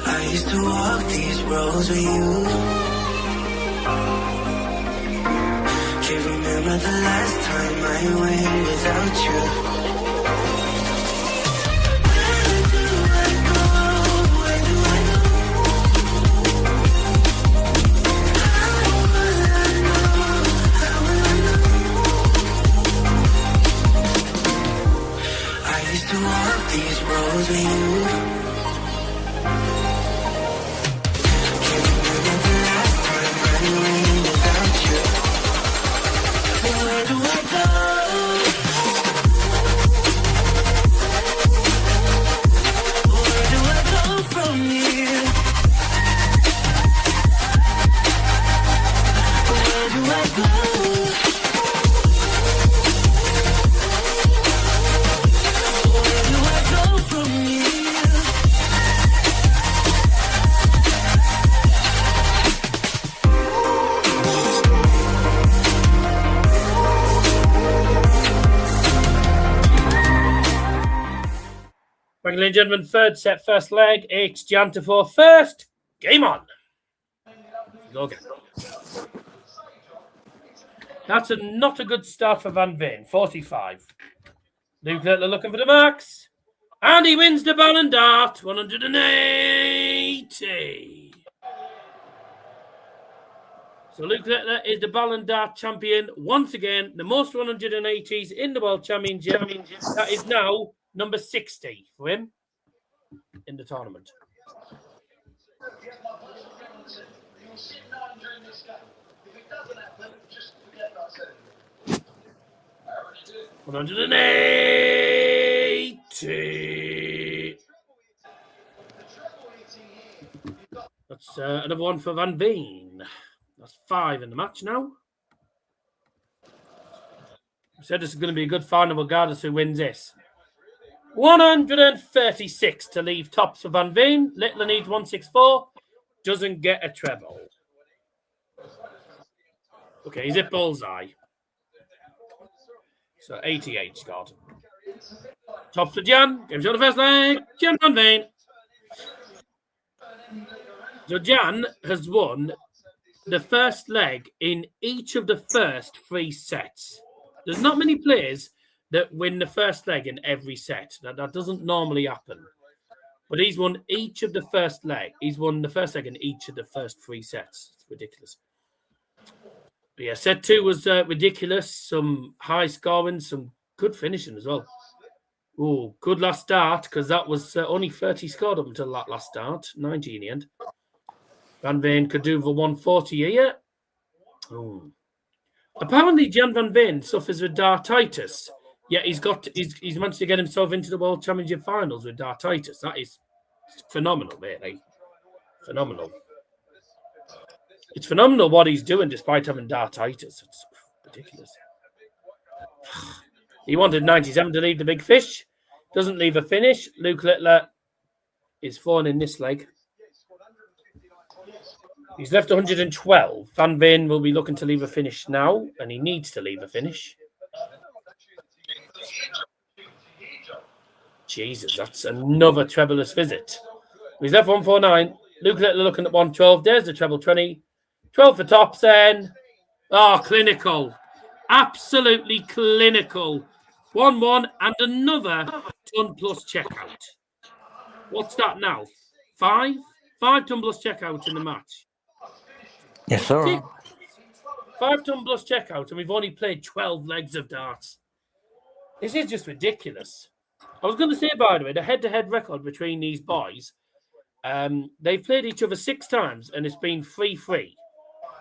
I used to walk these roads with you. Can't remember the last time I went without you. These roads with you. Can't remember the last time I went without you. Where do I go? Where do I go from here? Where do I go? Ladies and gentlemen, 3rd set, first leg. It's Gian to 4 first. Game on. Go again. That's not a good start for Van Veen. 45. Luke Littler looking for the max. And he wins the Ballon d'Art. 180. So Luke Littler is the Ballon d'Art champion. Once again, the most 180s in the World Championship. That is now number 60 for him in the tournament. 180. That's another one for Van Veen. That's 5 in the match now. I said this is going to be a good final regardless who wins this. 136 to leave tops for Van Veen. Littler needs 164. Doesn't get a treble. Okay, he's at bullseye. So 88 scored. Tops to Gian. Game's on the first leg. Gian van Veen. So Gian has won the first leg in each of the first 3 sets. There's not many players that win the first leg in every set. That doesn't normally happen. But he's won each of the first leg. He's won the first leg in each of the first 3 sets. It's ridiculous. But yeah, set 2 was ridiculous. Some high scoring, some good finishing as well. Oh, good last start, because that was only 30 scored up until that last start. 90 in the end. Van Veen could do the 140 here. Oh. Apparently, Gian van Veen suffers with dartitis. Yeah, he's managed to get himself into the World Championship finals with dartitis. That is phenomenal, really. Phenomenal. It's phenomenal what he's doing despite having dartitis. It's ridiculous. He wanted 97 to leave the big fish. Doesn't leave a finish. Luke Littler is falling in this leg. He's left 112. Van Veen will be looking to leave a finish now, and he needs to leave a finish. Jesus, that's another trebleless visit. He's left 149. Luke Littler looking at 112. There's the treble 20. 12 for Topsen. Oh, clinical. Absolutely clinical. 1-1 and another ton plus checkout. What's that now? 5? 5 ton plus checkout in the match. Yes, sir. 5 ton plus checkout, and we've only played 12 legs of darts. This is just ridiculous. I was going to say, by the way, the head-to-head record between these boys, they've played each other 6 times, and it's been 3-3.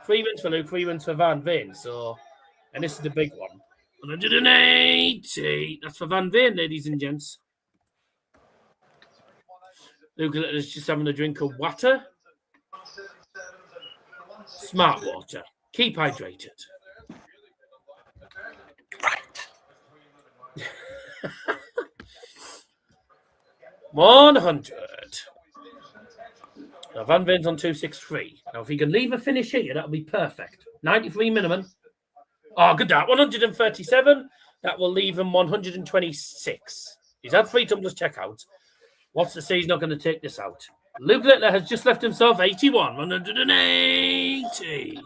3 wins for Luke, 3 wins for Van Veen. So, and this is the big one. 180. That's for Van Veen, ladies and gents. Luke is just having a drink of water. Smart water. Keep hydrated. Right. 100. Now, Van Veen's on 263. Now, if he can leave a finish here, that'll be perfect. 93 minimum. Oh, good that. 137. That will leave him 126. He's had 3 tumblers checkouts. What's to say he's not going to take this out? Luke Littler has just left himself 81. 180.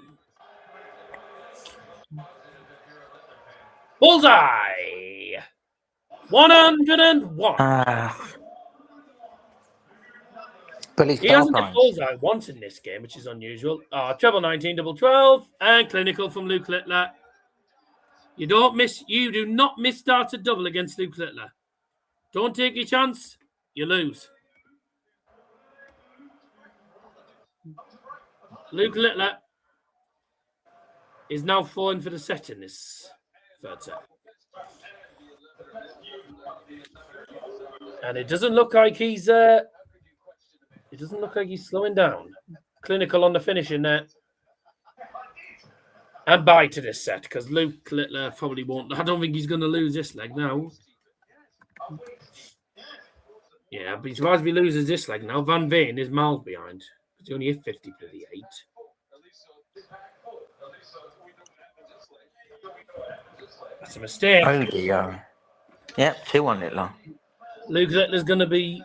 Bullseye. 101. Billy He hasn't Startime. got bullseye once in this game, which is unusual. Treble 19, double 12, and clinical from Luke Littler. You do not miss start a double against Luke Littler. Don't take your chance, you lose. Luke Littler is now falling for the set in this third set. And it doesn't look like he's slowing down. Clinical on the finishing net. And bye to this set, because Luke Littler probably won't. I don't think he's going to lose this leg now. Yeah, I'd be surprised if he loses this leg now. Van Veen is miles behind. He only hit 50 to the 8. That's a mistake. Oh, dear. Yep, 2-1 Littler. Luke Littler's going to be...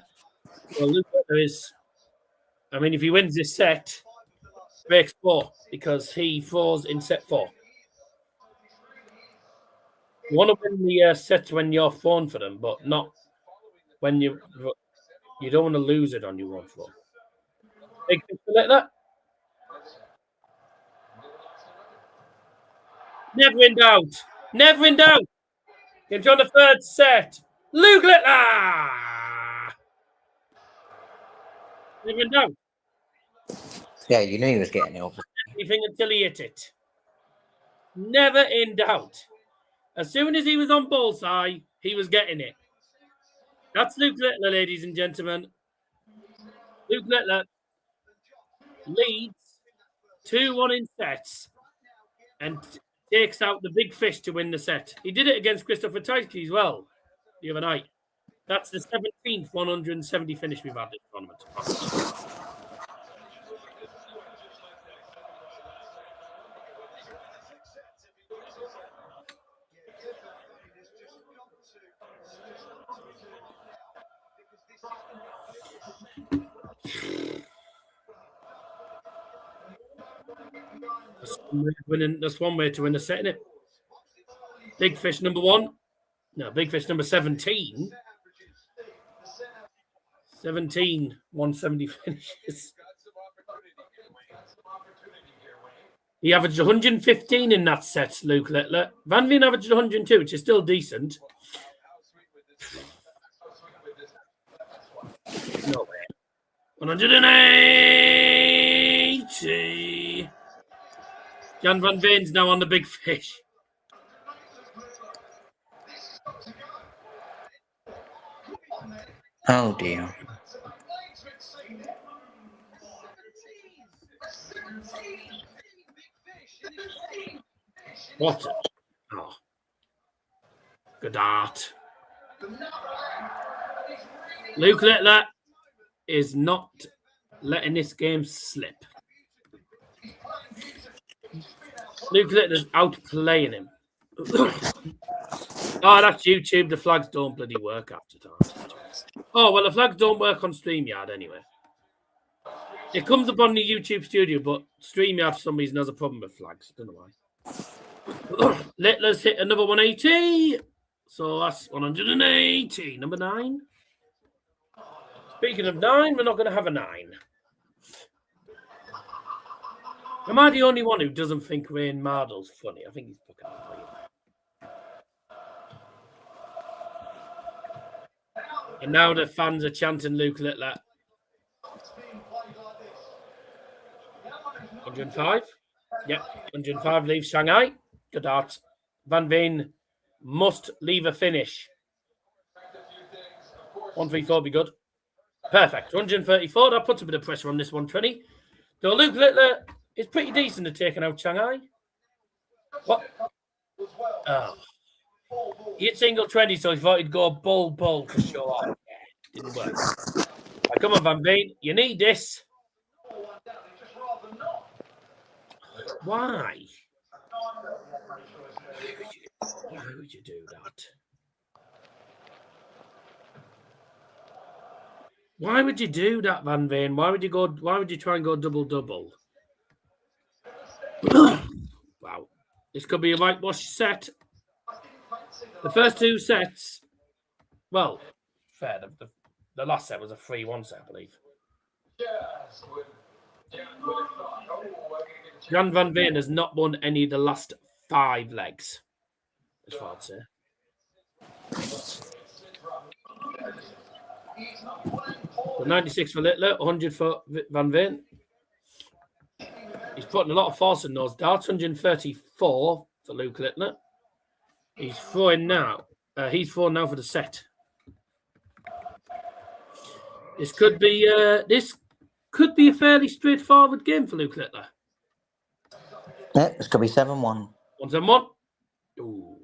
Well, Luke Littler is... I mean, if he wins this set, breaks 4 because he falls in set 4. You want to win the sets when you're phone for them, but not when you don't want to lose it on your own floor. Big thing like that. Never in doubt. Never in doubt. Game's on the third set. Luke Littler. Never in doubt. Yeah, you knew he was getting it. Obviously. Anything until he hit it. Never in doubt. As soon as he was on bullseye, he was getting it. That's Luke Littler, ladies and gentlemen. Luke Littler leads 2-1 in sets and takes out the big fish to win the set. He did it against Christopher Tyskie as well the other night. That's the 17th 170 finish we've had this tournament. That's one way to win a set, isn't it? Big fish number 1. No, big fish number 17. 17, 170 finishes. He averaged 115 in that set, Luke Littler. Van Veen averaged 102, which is still decent. No way. 180. Gian Van Veen's now on the big fish. Oh dear. What? Oh. Good dart. Luke Littler is not letting this game slip. Luke Littler's outplaying him. Oh, that's YouTube. The flags don't bloody work after times. Oh, well, the flags don't work on StreamYard anyway. It comes up on the YouTube studio, but StreamYard for some reason has a problem with flags. I don't know why. Littler's hit another 180. So that's 180. Number 9. Speaking of 9, we're not going to have a 9. Am I the only one who doesn't think Wayne Mardle's funny? I think he's fucking annoying. And now the fans are chanting Luke Littler. 105. Yep, 105 leaves Shanghai. Good dart. Van Veen must leave a finish. 134 be good. Perfect. 134. That puts a bit of pressure on this 120. So Luke Littler is pretty decent at taking out Shanghai. What? Oh. He hit single 20, so he thought he'd go bull to show off. Yeah, didn't work. Right, come on, Van Veen. You need this. Why? Why would you do that? Why would you do that, Van Veen? Why would you try and go double? Wow. This could be a whitewash set. The first 2 sets, well, fair. The last set was a 3-1 set, I believe. Gian Van Veen has not won any of the last 5 legs, as far as I'd say. So 96 for Littler, 100 for Van Veen. He's putting a lot of force in those darts. 134 for Luke Littler. He's throwing now. He's throwing now for the set. This could be a fairly straightforward game for Luke Littler. Yeah, this could be 7-1. 1-1. Ooh,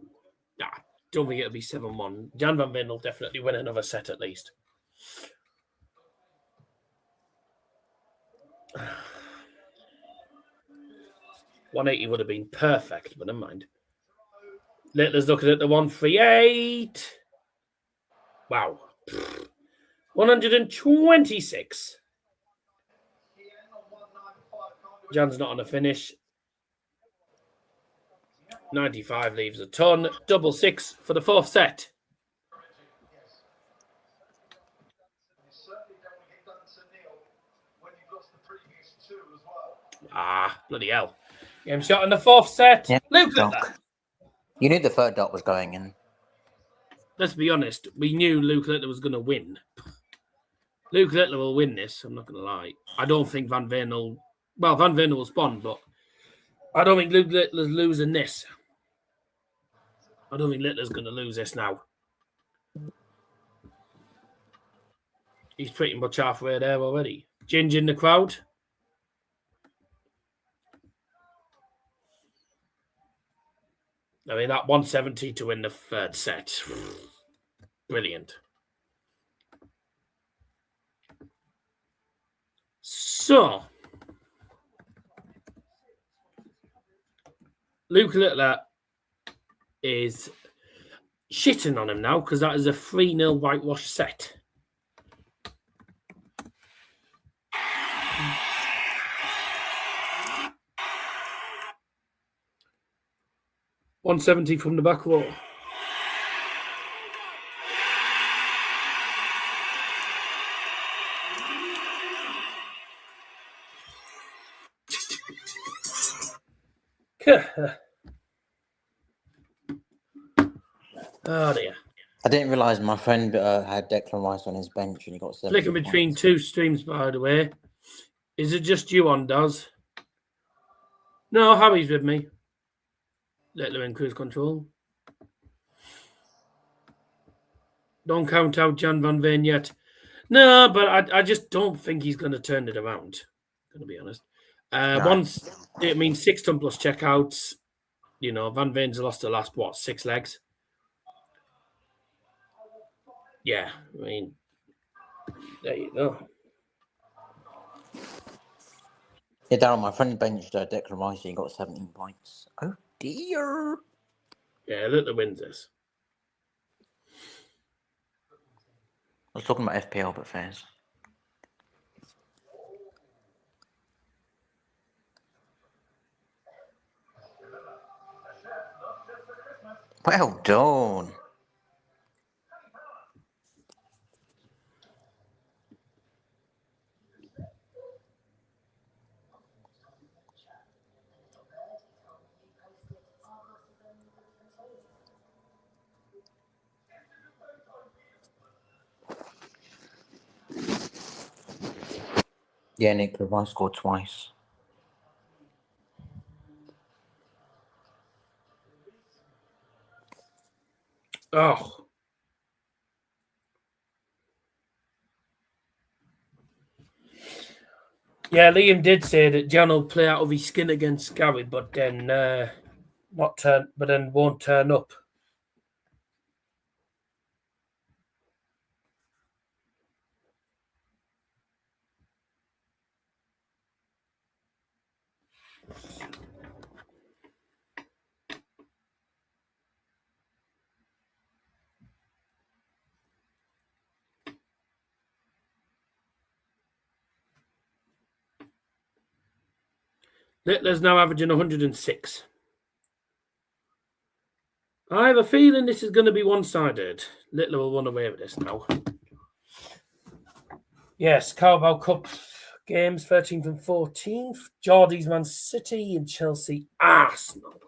nah, don't think it'll be 7-1. Gian Van Veen will definitely win another set at least. $180 would have been perfect, but never mind. Littler's looking at the 138. Wow. 126. Jan's not on a finish. 95 leaves a ton. 6 for the 4th set. Ah, bloody hell. Game shot in the 4th set. Yeah, Luke donk. Littler. You knew the 3rd dot was going in. Let's be honest. We knew Luke Littler was going to win. Luke Littler will win this. I'm not going to lie. I don't think Van Veen will... Well, Van Veen will spawn, but I don't think Luke Littler's losing this. I don't think Littler's going to lose this now. He's pretty much halfway there already. Ginge in the crowd. I mean, that 170 to win the 3rd set. Brilliant. So, Luke Littler is shitting on him now because that is a 3-0 whitewash set. 170 from the back row. Oh dear. I didn't realise my friend had Declan Rice on his bench and he got 7 Flicking between points. two streams, by the way. Is it just you on, Daz? No, Harry's with me. Littler in cruise control. Don't count out Gian van Veen yet. No, but I just don't think he's going to turn it around. Going to be honest. Once, I mean, 6 ton plus checkouts. You know, Van Veen's lost the last, 6 legs? Yeah, I mean, there you go. Yeah, Darryl, my friend benched Declan Rice and he got 17 points. Oh dear. Yeah, Littler wins this. I was talking about FPL, but fairs. Well done. Yeah, Nick, Rice scored twice. Oh. Yeah, Liam did say that Gian will play out of his skin against Gary, but then won't turn up. Littler's now averaging 106. I have a feeling this is going to be one-sided. Littler will run away with this now. Yes, Carabao Cup games, 13th and 14th. Geordie's Man City and Chelsea Arsenal.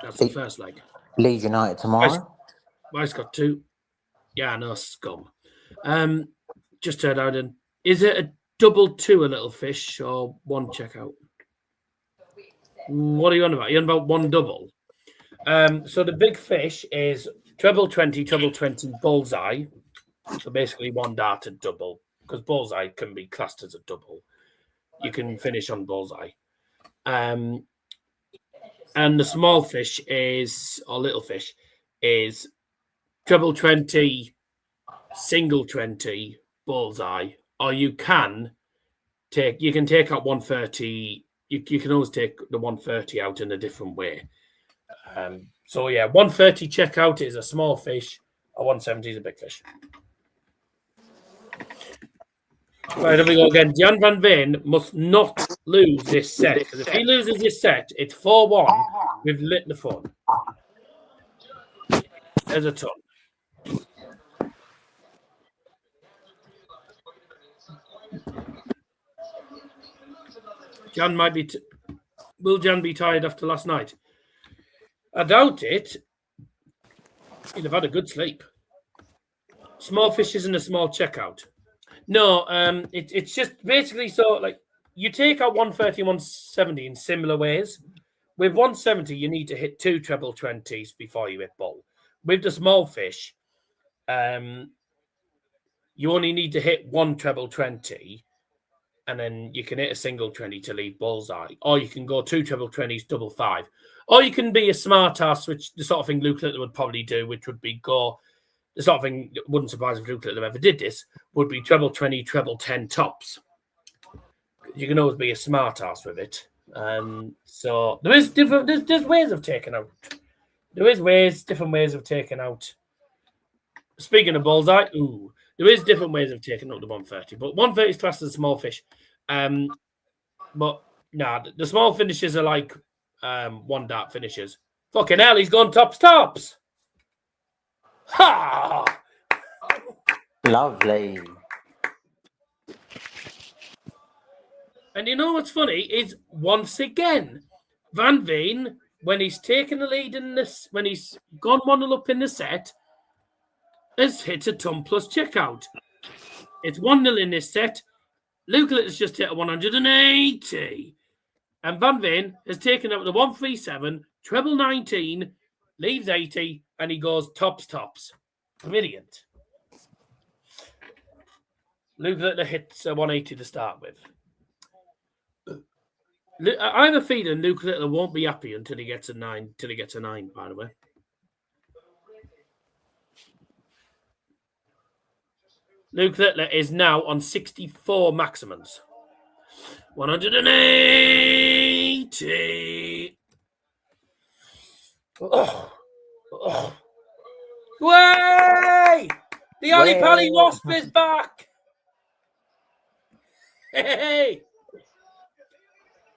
That's the first leg. Leeds United tomorrow. Rice got 2. Yeah, no, scum. Just turned out in. Is it a double 2 a little fish or 1 checkout? What are you on about? You're on about 1 double. So the big fish is treble 20, bullseye. So basically 1 darted double, because bullseye can be classed as a double. You can finish on bullseye. And the small fish is, or little fish, is treble 20, single 20, bullseye. Or you can take out 130. You can always take the 130 out in a different way. So yeah, 130 checkout is a small fish, a 170 is a big fish. Right, here we go again. Gian van Veen must not lose this set, because if he loses this set, it's 4-1 with Littler fun. There's a ton. Gian might be. Will Gian be tired after last night? I doubt it. He'd have had a good sleep. Small fishes and a small checkout. No, it's just basically so like you take out 130 and 170 in similar ways. With 170, you need to hit 2 treble 20s before you hit bull. With the small fish, you only need to hit 1 treble 20, and then you can hit a single 20 to leave bullseye. Or you can go 2 treble 20s, double 5. Or you can be a smart ass, which the sort of thing Luke Littler would probably do, which would be go. The sort of thing that wouldn't surprise if Luke Littler ever did this, would be treble 20, treble 10 tops. You can always be a smart ass with it. So there is different. There's ways of taking out. There is different ways of taking out. Speaking of bullseye, there is different ways of taking out the 130, but 130 is classed as a small fish. But nah, the small finishes are like one dart finishes. Fucking hell, he's gone tops. Ha! Lovely. And you know what's funny is once again, Van Veen, when he's taken the lead in this, when he's gone 1-0 up in the set, has hit a ton plus checkout. It's 1-0 in this set. Luke Little's just hit a 180. And Van Veen has taken up the 137, treble 19, leaves 80, and he goes tops. Brilliant. Luke Little hits a 180 to start with. I have a feeling Luke Little won't be happy until he gets a 9, by the way. Luke Little is now on 64 maximums. 180. Way! The Ali Pali Wasp is back! Hey!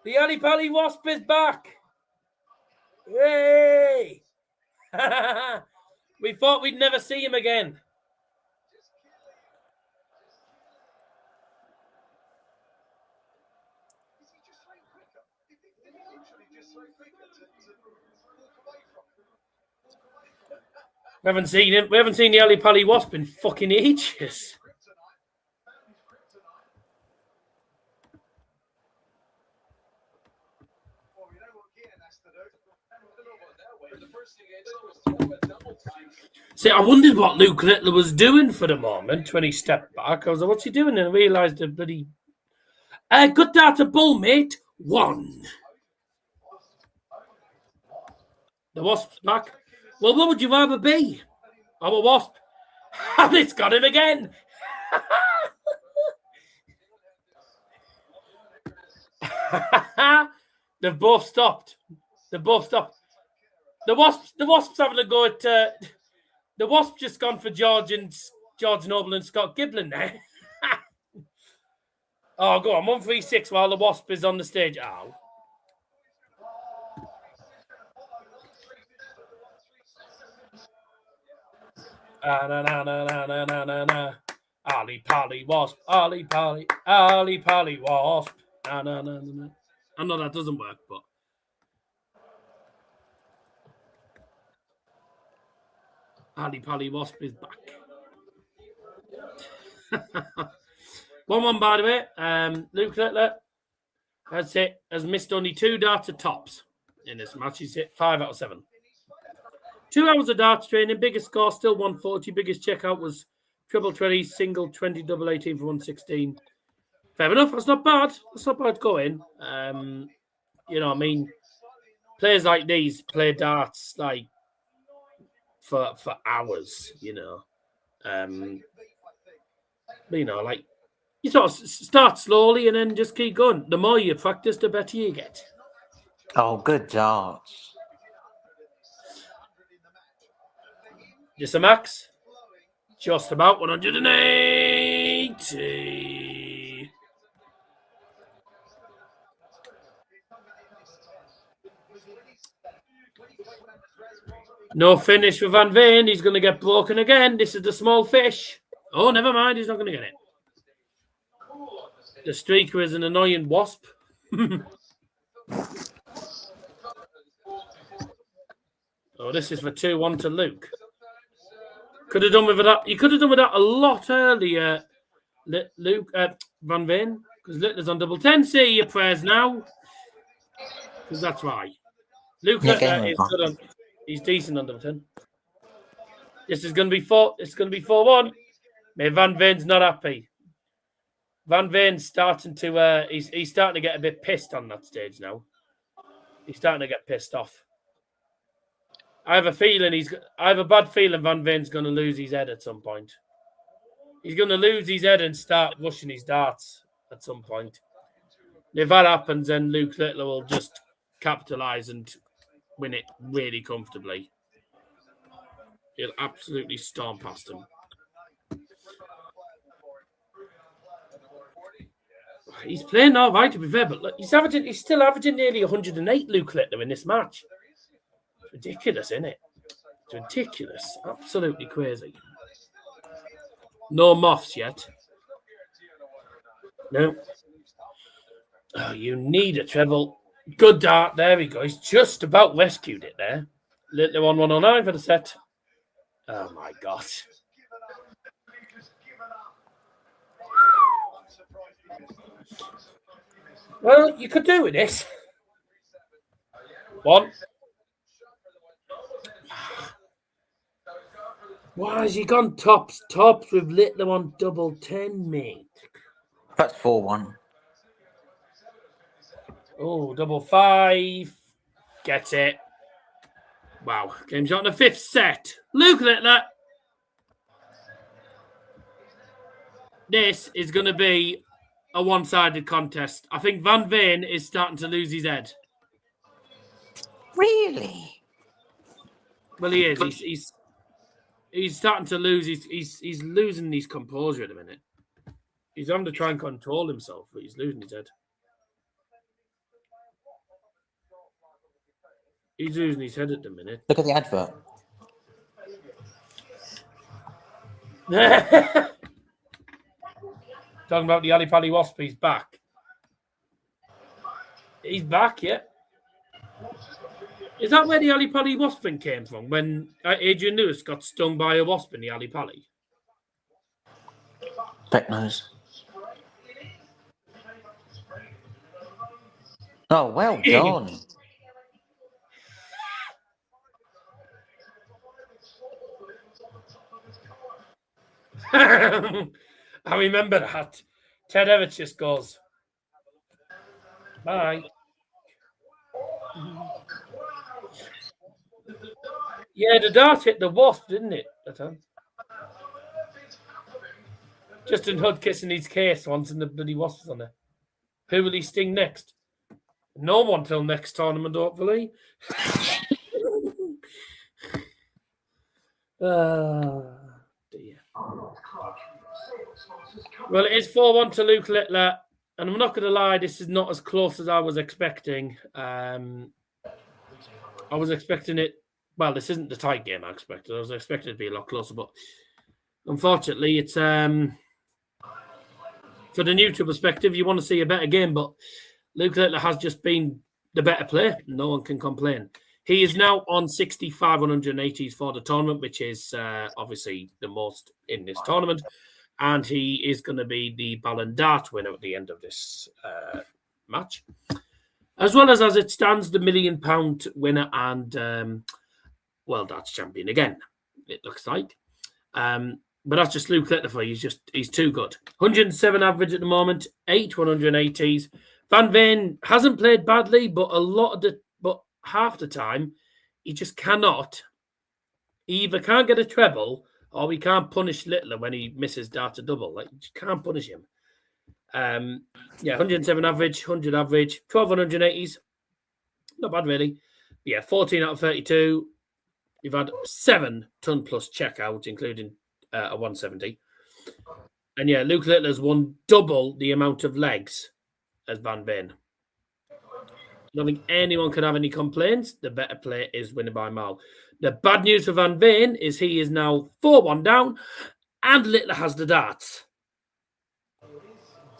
The Ali Pali Wasp is back! Hey! We thought we'd never see him again. We haven't seen him. We haven't seen the Ali Pali Wasp in fucking ages. See, I wondered what Luke Little was doing for the moment when he stepped back. I was like, what's he doing? And I realised the bloody... good data bull, mate. 1. The Wasp's back. Well, what would you rather be? I'm a Wasp. And it's got him again. They've both stopped. The Wasp's having a go at... the Wasp just gone for George Noble and Scott Giblin there. Oh, go on. 136 while the Wasp is on the stage. Ow. Ali Pali Wasp. Ali Pali Wasp. I know that doesn't work, but... Ali Pali Wasp is back. 1-1, by the way. Luke Littler has missed only 2 darts at tops in this match. He's hit 5 out of 7. 2 hours of darts training. Biggest score, still 140. Biggest checkout was triple 20, single 20, double 18 for 116. Fair enough. That's not bad. That's not bad going. You know what I mean? Players like these play darts like for hours, you know. But, you know, like, you sort of start slowly and then just keep going. The more you practice, the better you get. Oh, good darts. Just a max. Just about 180. No finish for Van Veen. He's going to get broken again. This is the small fish. Oh, never mind. He's not going to get it. The streaker is an annoying wasp. Oh, this is for 2-1 to Luke. Could have done with that. You could have done with that a lot earlier, Luke Van Veen, because Littler's on double 10. Say your prayers now, because that's right. Luke is good on. He's decent on double 10. This is going to be 4. It's going to be 4-1. Maybe Van Veen's not happy. Van Veen's starting to. He's starting to get a bit pissed on that stage now. He's starting to get pissed off. I have a bad feeling Van Veen's going to lose his head at some point. He's going to lose his head and start rushing his darts at some point. If that happens, then Luke Littler will just capitalise and win it really comfortably. He'll absolutely storm past him. He's playing all right, to be fair, but look, he's still averaging nearly 108, Luke Littler, in this match. It's ridiculous, isn't it? It's ridiculous. Absolutely crazy. No moths yet. No. Oh, you need a treble. Good dart. There we go. He's just about rescued it there. Littler on 109 for the set. Oh, my God. Well, you could do with this. One. Why has he gone tops with Littler on double 10, mate? That's 4-1. Oh, double 5. Gets it. Wow. Game shot in the 5th set. Luke Littler. This is going to be a one-sided contest. I think Van Veen is starting to lose his head. Really? Well, he is. He's starting to lose. He's losing his composure at the minute. He's having to try and control himself, but he's losing his head. He's losing his head at the minute. Look at the advert. Talking about the Ali Pali Wasp, he's back. He's back, yeah. Is that where the Ali Pali Wasp thing came from? When Adrian Lewis got stung by a wasp in the Ali Pali? Beck knows. Oh, well done. I remember that. Ted Everett just goes, bye. Yeah, the dart hit the wasp, didn't it? That time. Justin Hood kissing his case once and the bloody wasp was on there. Who will he sting next? No one till next tournament, hopefully. Dear. Well, it is 4-1 to Luke Littler, and I'm not going to lie, this is not as close as I was expecting. I was expecting it. Well, this isn't the tight game I expected. I was expecting it to be a lot closer, but unfortunately, it's for the neutral perspective, you want to see a better game, but Luke Littler has just been the better player. No one can complain. He is now on 6,580s for the tournament, which is obviously the most in this tournament. And he is going to be the Ballon d'Or winner at the end of this match. As well as it stands, the £1 million winner and World Darts Champion again, it looks like. But that's just Luke Littler for you. He's too good. 107 average at the moment, 8 180s. Van Veen hasn't played badly, but half the time, he just cannot. He either can't get a treble or we can't punish Littler when he misses dart to double. Like, you just can't punish him. 107 average, 100 average, 12 180s. Not bad, really. Yeah, 14 out of 32. We've had 7 ton plus checkouts, including a 170. And yeah, Luke Littler's won double the amount of legs as Van Veen. I don't think anyone can have any complaints. The better player is winning by a mile. The bad news for Van Veen is he is now 4-1 down and Littler has the darts.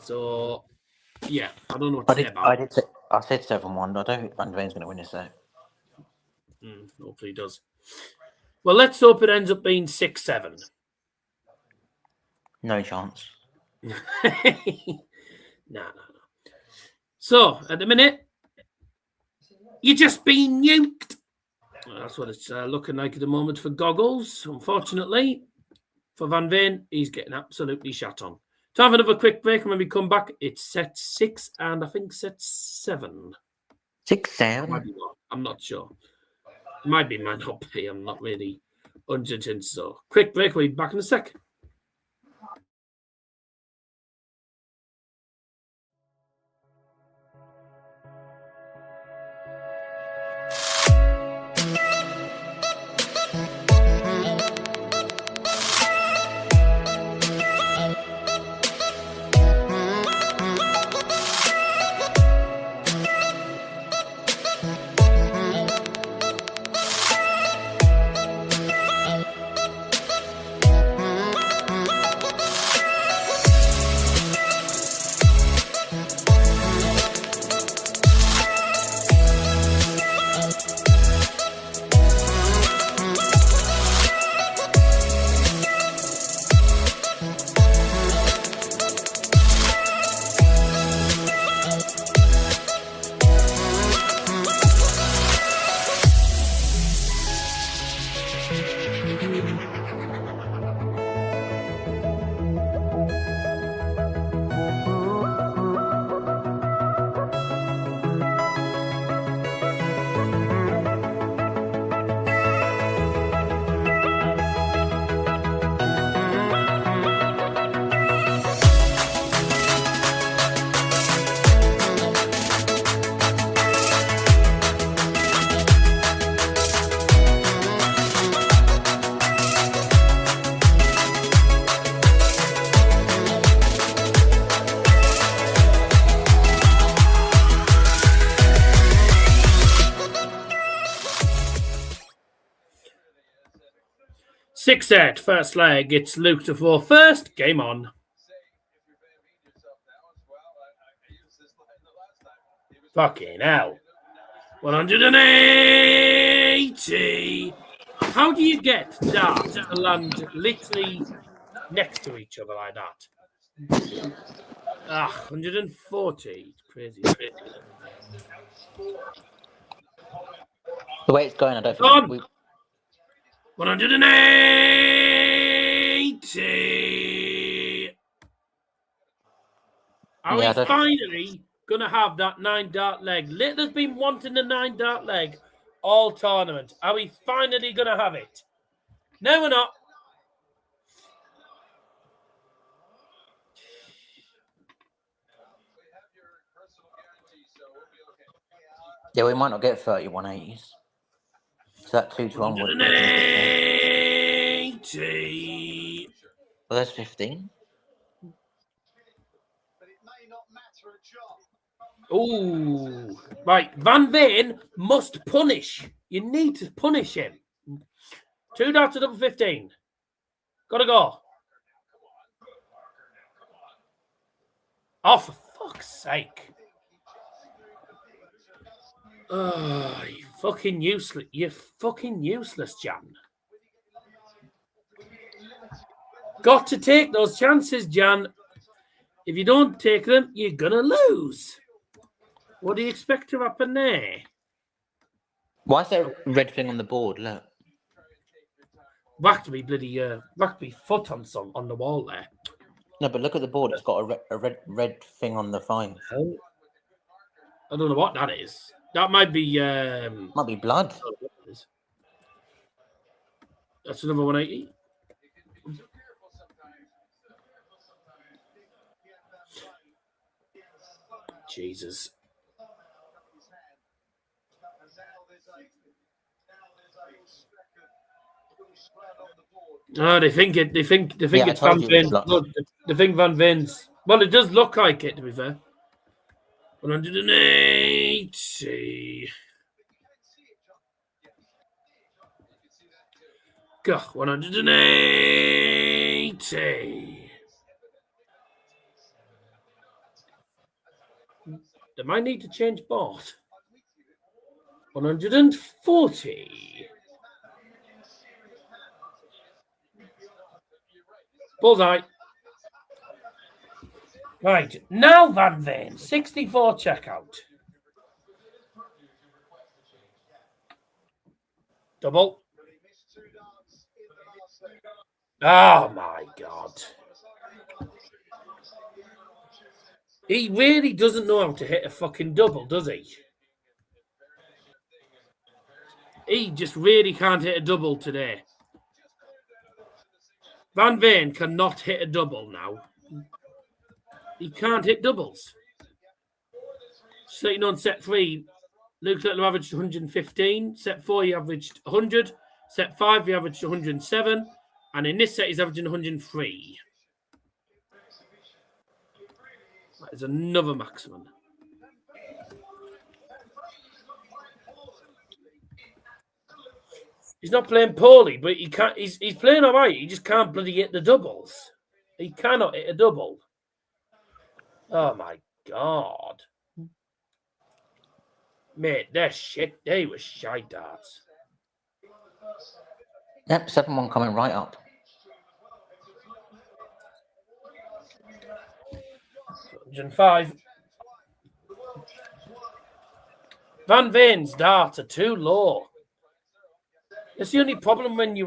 So, yeah, I don't know what to say about it. I said 7-1. I don't think Van Veen's going to win this, though. Hopefully he does. Well, let's hope it ends up being 6-7. No chance. No. So, at the minute, you're just being nuked. Well, that's what it's looking like at the moment for Goggles. Unfortunately, for Van Veen, he's getting absolutely shot on. Time for another quick break, and when we come back, it's set 6 and I think set 7. 6-7? I'm not sure. It might be, might not be. I'm not really 100% so. Quick break, we'll be back in a sec. 6 set, first leg. It's Luke to 4 first. Game on. Fucking hell. 180. How do you get darts to land literally next to each other like that? 140. It's crazy. The way it's going, I don't Come on. think 180. Are Yeah, I we don't- finally going to have that 9 dart leg? Littler's been wanting the 9 dart leg all tournament. Are we finally going to have it? No, we're not. Yeah, we might not get 3180s. So that 2 to 1 would be 180. Well, there's 15. But it may not matter a job. Ooh. Right. Van Veen must punish. You need to punish him. 2 darts to double 15. Gotta go. Oh, for fuck's sake. Oh, you fucking useless. You're fucking useless, Jan. Got to take those chances, Jan. If you don't take them, you're gonna lose. What do you expect to happen there? Why is there a red thing on the board? Look. Whacked me foot on the wall there. No, but look at the board. It's got a red thing on the fine. I don't know what that is. That might be Might be blood. That's another 180. Jesus. Oh, they think Yeah, it's I Van told you it Veen. was blood. Look, they think Van Veen's. Well, it does look like it, to be fair. 180. God, 180. They might need to change board. 140. Bullseye. Right, now Van Veen, 64 checkout. Double. Oh my God. He really doesn't know how to hit a fucking double, does he? He just really can't hit a double today. Van Veen cannot hit a double now. He can't hit doubles. Sitting on set 3, Luke Littler averaged 115. Set 4, he averaged 100. Set 5, he averaged 107. And in this set, he's averaging 103. That is another maximum. He's not playing poorly, but he can't. He's playing all right. He just can't bloody hit the doubles. He cannot hit a double. Oh my God, mate, they're shit. They were shite darts. Yep, 7-1 coming right up. And 5. Van Veen's darts are too low. It's the only problem when you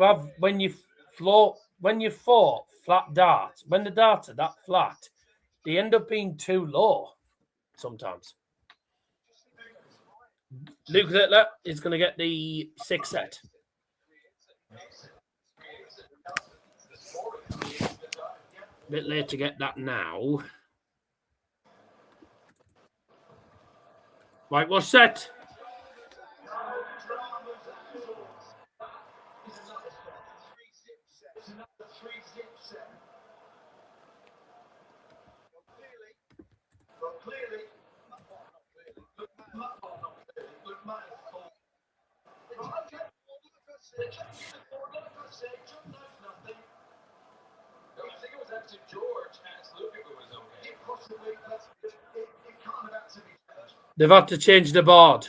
float flat darts. When the darts are that flat, they end up being too low sometimes. Luke Littler is going to get the 6 set. Bit late to get that now. Right, what's set? They've had to change the board.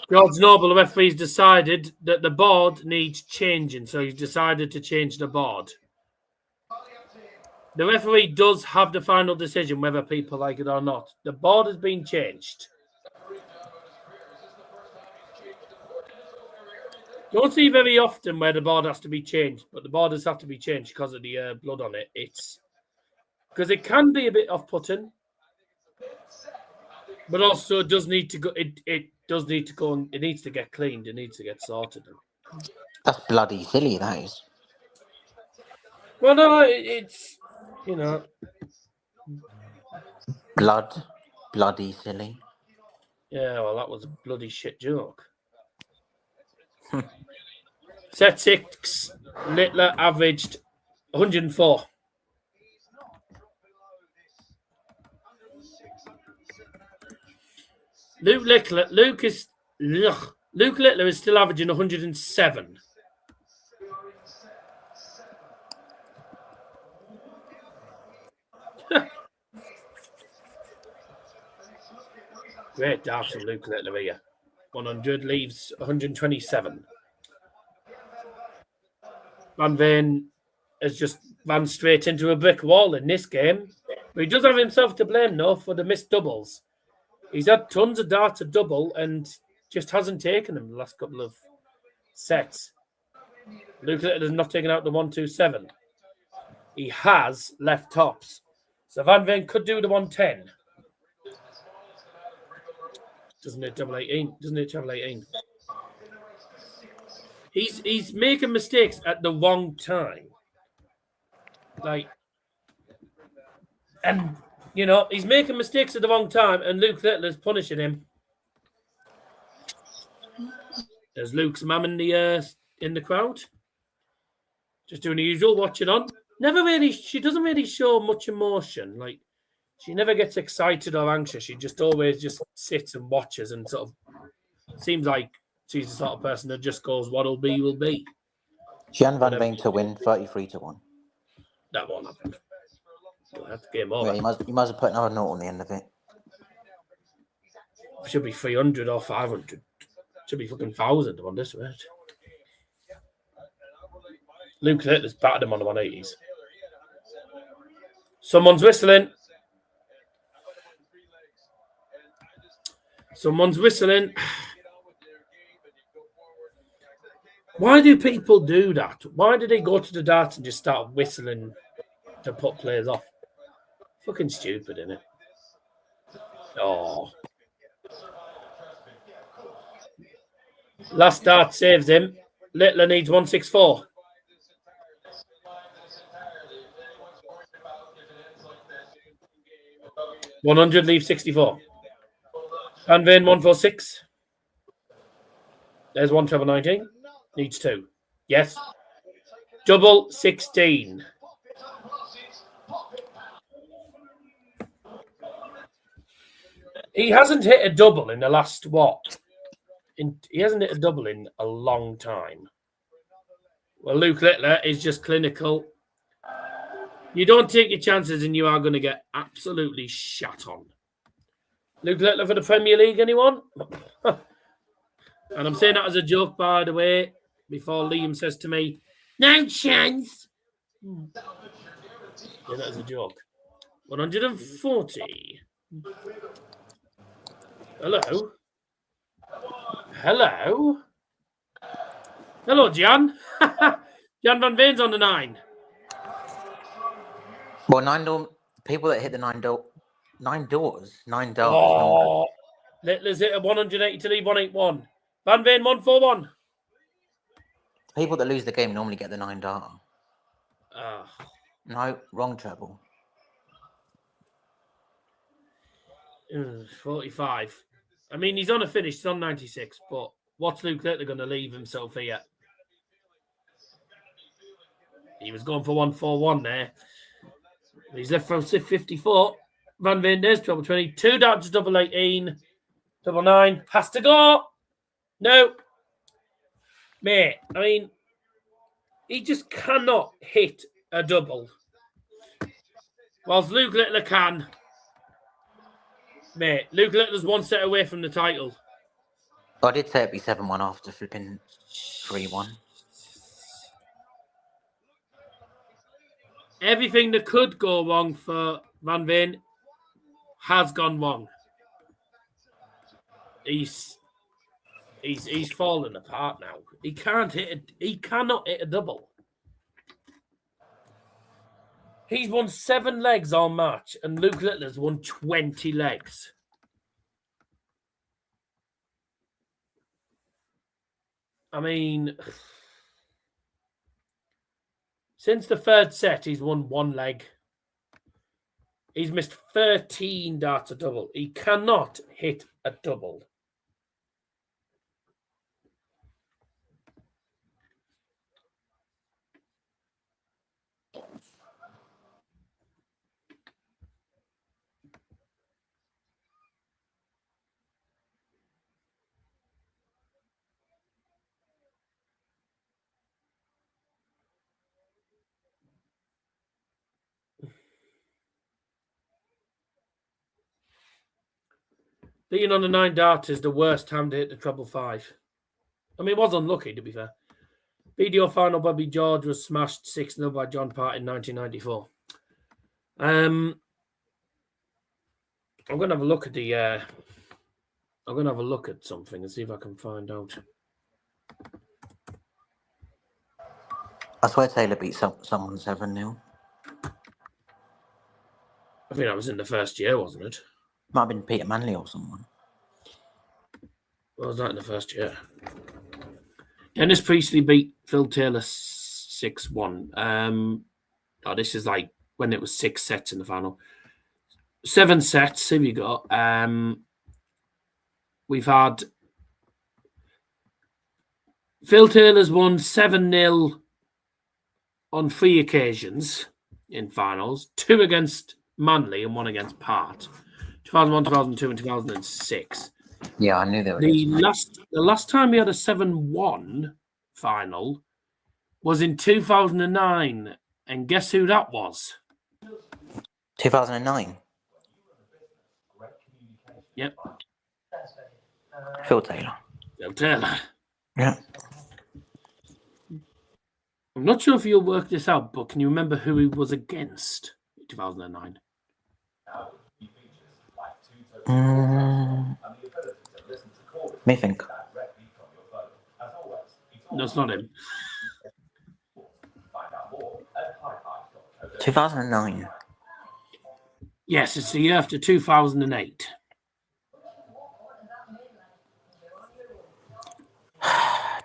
George Noble, the referee's decided that the board needs changing, so he's decided to change the board. The referee does have the final decision whether people like it or not. The board has been changed. Don't see very often where the board has to be changed, but the borders have to be changed because of the blood on it. It's because it can be a bit off-putting, but also it does need to go. It does need to go. And it needs to get cleaned. It needs to get sorted. That's bloody silly, that is. Well, no, it's you know. Bloody silly. Yeah, well, that was a bloody shit joke. Set 6, Littler averaged 104. Luke Littler is still averaging 107. Great darts from Luke Littler here. 100 leaves 127. Van Veen has just ran straight into a brick wall in this game. But he does have himself to blame, though, for the missed doubles. He's had tons of darts at double and just hasn't taken them the last couple of sets. Luke Littler has not taken out the 127. He has left tops. So Van Veen could do the 110. Doesn't it double 18? Doesn't it double 18? He's making mistakes at the wrong time. And you know, he's making mistakes at the wrong time, and Luke Littler's punishing him. There's Luke's mum in the crowd. Just doing the usual, watching on. She doesn't really show much emotion. Like, she never gets excited or anxious. She just always just sits and watches and sort of seems like she's the sort of person that just goes, what'll be, will be. Gian Van Veen to win 33-1. That won't happen. That's the game over. Yeah, you must have put another note on the end of it. Should be 300 or 500. Should be fucking 1,000 on this, right? Luke Littler's battered him on the 180s. Someone's whistling. Someone's whistling. Why do people do that? Why do they go to the darts and just start whistling to put players off? Fucking stupid, isn't it? Oh. Last dart saves him. Littler needs 164. $100 leaves 64. Van Veen 146. There's 1 treble 19. Needs 2. Yes. Double 16. He hasn't hit a double in the last what? He hasn't hit a double in a long time. Well, Luke Littler is just clinical. You don't take your chances and you are going to get absolutely shat on. Luke Littler for the Premier League, anyone? And I'm saying that as a joke, by the way, before Liam says to me, no chance. Yeah, that is a joke. 140. Hello. Hello. Hello, Gian. Gian Van Veen's on the 9. Well, people that hit the 9 doors. 9 darts. Oh, Littler's hit a 180 to leave 181. Van Veen 141. People that lose the game normally get the 9 dart. Ah. No, wrong treble. 45. I mean, he's on a finish. He's on 96. But what's Luke Littler going to leave himself here? He was going for 141 there. He's left from 54. Van Veen, there's treble 20. 2 darts, double 18. Double 9. Has to go. No. Mate, I mean, He just cannot hit a double. Whilst Luke Littler can. Mate, Luke Littler's one set away from the title. I did say it'd be 7-1 after flipping 3-1. Everything that could go wrong for Van Veen has gone wrong. He's fallen apart now. He cannot hit a double. He's won 7 legs all match, and Luke Littler's won 20 legs. I mean, since the third set, he's won 1 leg. He's missed 13 darts a double. He cannot hit a double. Being on the 9 dart is the worst time to hit the treble 5. I mean, it was unlucky, to be fair. BDO final, Bobby George was smashed 6-0 by John Part in 1994. I'm going to have a look at the... I'm going to have a look at something and see if I can find out. I swear Taylor beat someone 7-0. I think that was in the first year, wasn't it? Might have been Peter Manley or someone. What was that in the first year? Dennis Priestley beat Phil Taylor 6-1. This is like when it was 6 sets in the final. 7 sets, here we go. We've had Phil Taylor's won 7-0 on 3 occasions in finals. 2 against Manley and 1 against Part. 2001, 2002, and 2006. Yeah, I knew there was. The last time we had a 7-1 final was in 2009. And guess who that was? 2009. Yep. Phil Taylor. Phil Taylor. Yeah. I'm not sure if you'll work this out, but can you remember who he was against in 2009? Me think. No, it's not him. 2009. Yes, it's the year after 2008.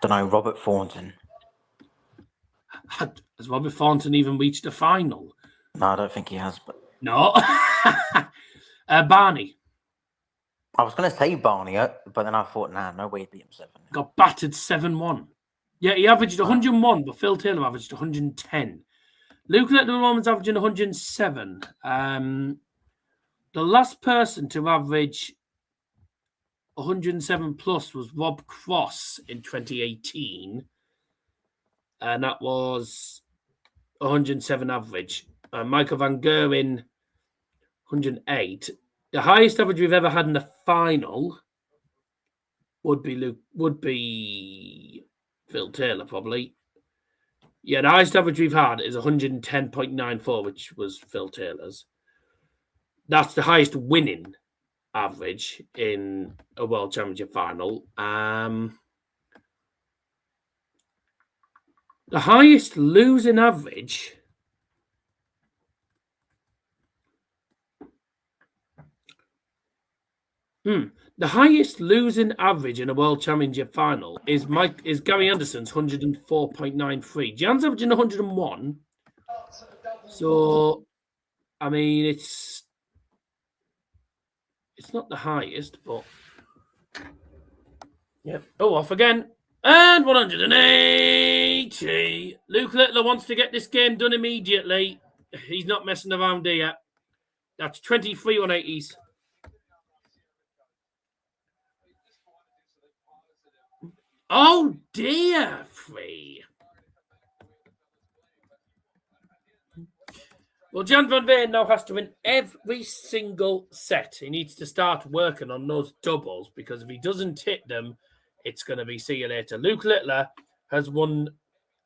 Don't know, Robert Thornton. Has Robert Thornton even reached a final? No, I don't think he has, but No. Barney. I was going to say Barney, but then I thought, nah, no way he'd beat him 7. Got battered 7-1. Yeah, he averaged 101, but Phil Taylor averaged 110. Luke Littler was averaging 107. The last person to average 107 plus was Rob Cross in 2018. And that was 107 average. Michael Van Geuren, 108. The highest average we've ever had in the final would be Phil Taylor, probably. Yeah, the highest average we've had is 110.94, which was Phil Taylor's. That's the highest winning average in a World Championship final. The highest losing average... The highest losing average in a World Championship final is Gary Anderson's 104.93. Gian's averaging 101. So, I mean, it's not the highest, but yeah. Oh, off again. And 180. Luke Littler wants to get this game done immediately. He's not messing around here. That's 23 180s. Oh dear, 3. Well, Jan van Veen now has to win every single set. He needs to start working on those doubles because if he doesn't hit them, it's going to be see you later. Luke Littler has won.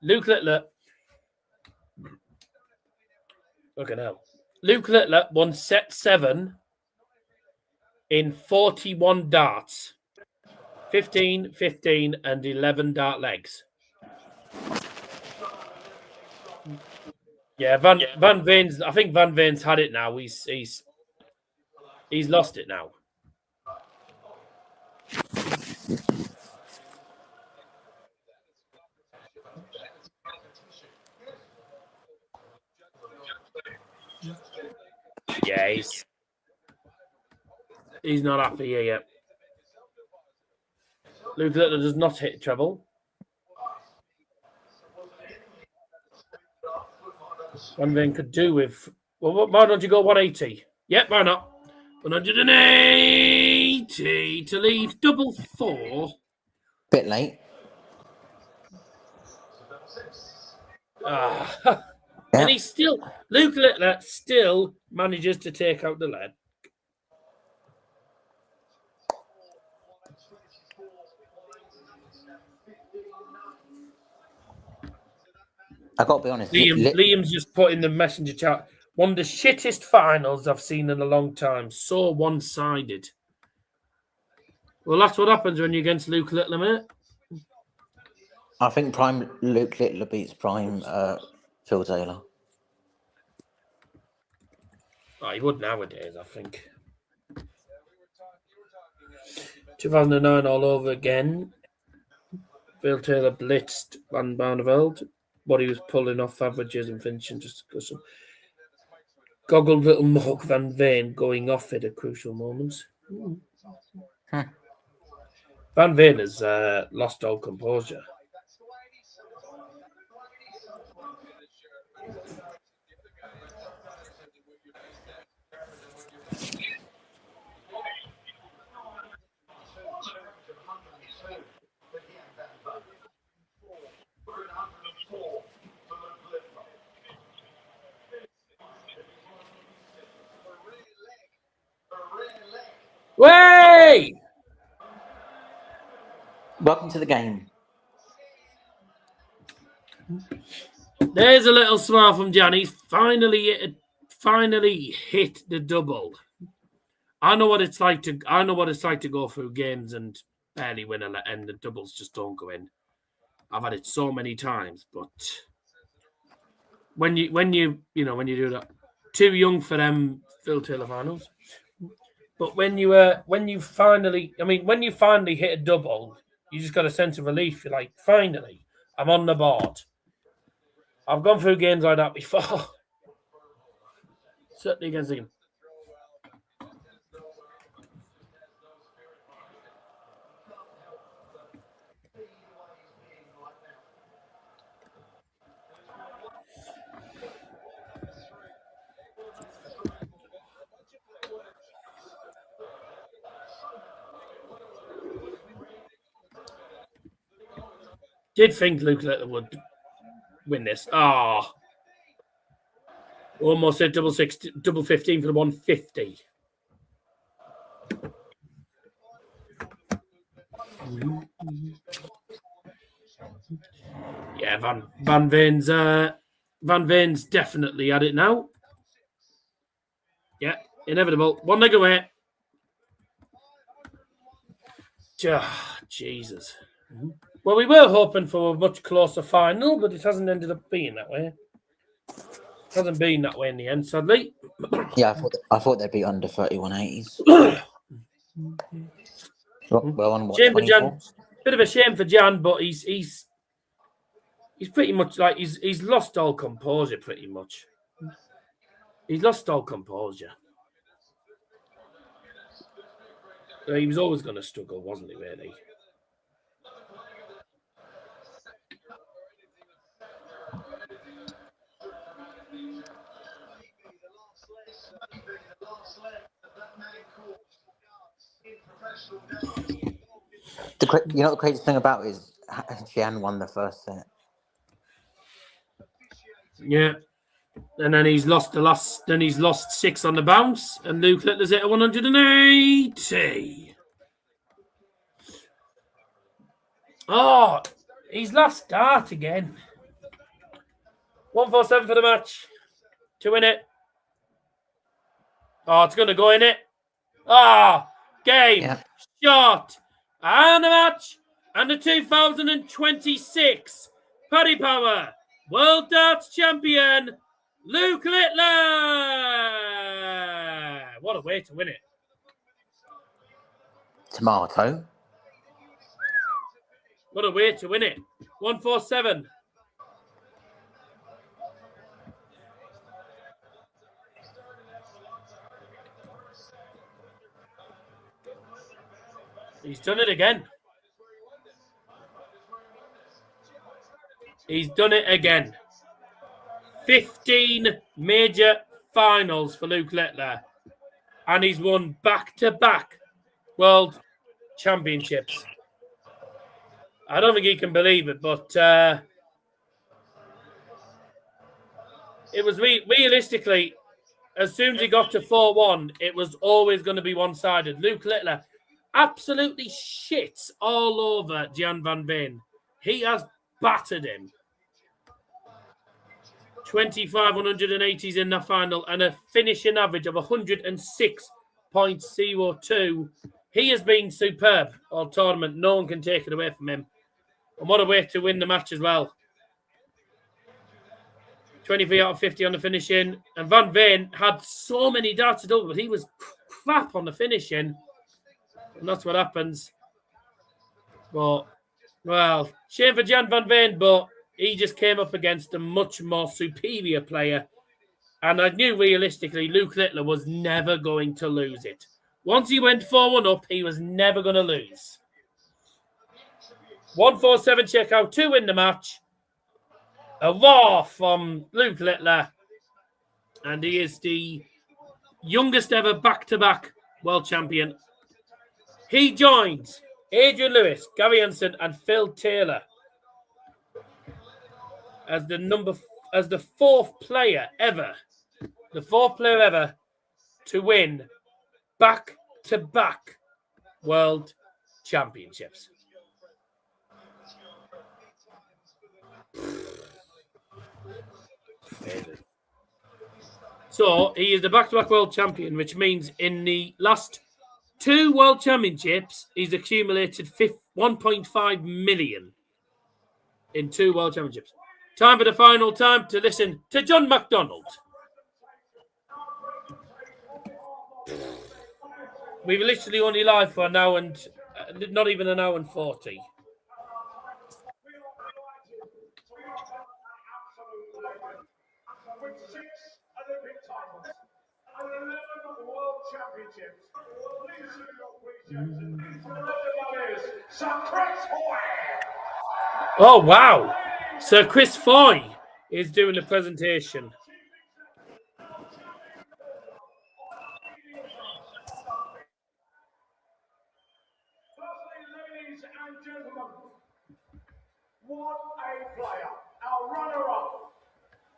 Luke Littler. Look at now. Luke Littler won set 7 in 41 darts. 15, 15, and 11 dart legs. Yeah, Van Veen's. I think Van Veen's had it now. He's lost it now. Yeah, he's not happy here yet. Luke Littler does not hit treble. Van Veen could do with. Well, why don't you go 180? Yep, why not? 180 to leave double 4. Bit late. Ah. And he's still, Luke Littler still manages to take out the lead. I got to be honest. Liam's just put in the messenger chat. One of the shittest finals I've seen in a long time. So one-sided. Well, that's what happens when you're against Luke Littler, mate. I think Prime Luke Littler beats Prime Phil Taylor. Oh, he would nowadays, I think. 2009 all over again. Phil Taylor blitzed Van Barneveld. What he was pulling off averages and finishing just because some goggled little Mark Van Veen going off it at crucial moments. Van Veen has lost all composure. Way! Welcome to the game. There's a little smile from Gian. He's finally hit the double. I know what it's like to go through games and barely win and the doubles just don't go in. I've had it so many times, but when you do that, too young for them Phil Taylor finals. But when you finally hit a double, you just got a sense of relief. You're like, finally, I'm on the board. I've gone through games like that before. Certainly against him. Did think Luke Littler would win this. Almost hit double 15 for the 150. Yeah, Van Veen's definitely at it now. Yeah, inevitable. One leg away. Jesus. Well, we were hoping for a much closer final, but it hasn't ended up being that way. It hasn't been that way in the end, sadly. Yeah, I thought they'd be under 3180s. Well, on what, shame for Gian. 24? Bit of a shame for Gian, but he's pretty much like he's lost all composure. Pretty much, he's lost all composure. He was always going to struggle, wasn't he? Really. The crazy thing about it is Gian won the first set. Yeah. And then he's lost then he's lost 6 on the bounce. And Luke Littler's hit a 180. Oh, he's last dart again. 147 for the match. To win it. Oh, it's going to go in it. Ah, game, Yeah. shot, and a match. And the 2026 Paddypower World Darts Champion, Luke Littler. What a way to win it. Tomato. What a way to win it. 147. He's done it again. He's done it again. 15 major finals for Luke Littler. And he's won back-to-back World Championships. I don't think he can believe it, but it was realistically, as soon as he got to 4-1, it was always going to be one-sided. Luke Littler absolutely shits all over Gian van Veen. He has battered him. 2,580s in the final and a finishing average of 106.02. He has been superb all tournament. No one can take it away from him. And what a way to win the match as well. 23 out of 50 on the finishing. And Van Veen had so many darts to double, but he was crap on the finishing. And that's what happens. But, well, shame for Gian van Veen, but he just came up against a much more superior player. And I knew realistically Luke Littler was never going to lose it. Once he went 4-1 up, he was never going to lose. 147 checkout, 2 in the match. A roar from Luke Littler. And he is the youngest ever back-to-back world champion. He joins Adrian Lewis, Gary Hansen, and Phil Taylor as the fourth player ever to win back-to-back world championships. So he is the back-to-back world champion, which means in the last 2 world championships, he's accumulated 1.5 million in 2 world championships. Time for the final time to listen to John McDonald. We've literally only live for an hour and not even an hour and 40. With 6 Olympic titles and 11 World Championships, please show your appreciation to the legendaries, Sir Chris Foy. Oh, wow. Sir Chris Foy is doing the presentation. Firstly, ladies and gentlemen, what a player. Our runner-up,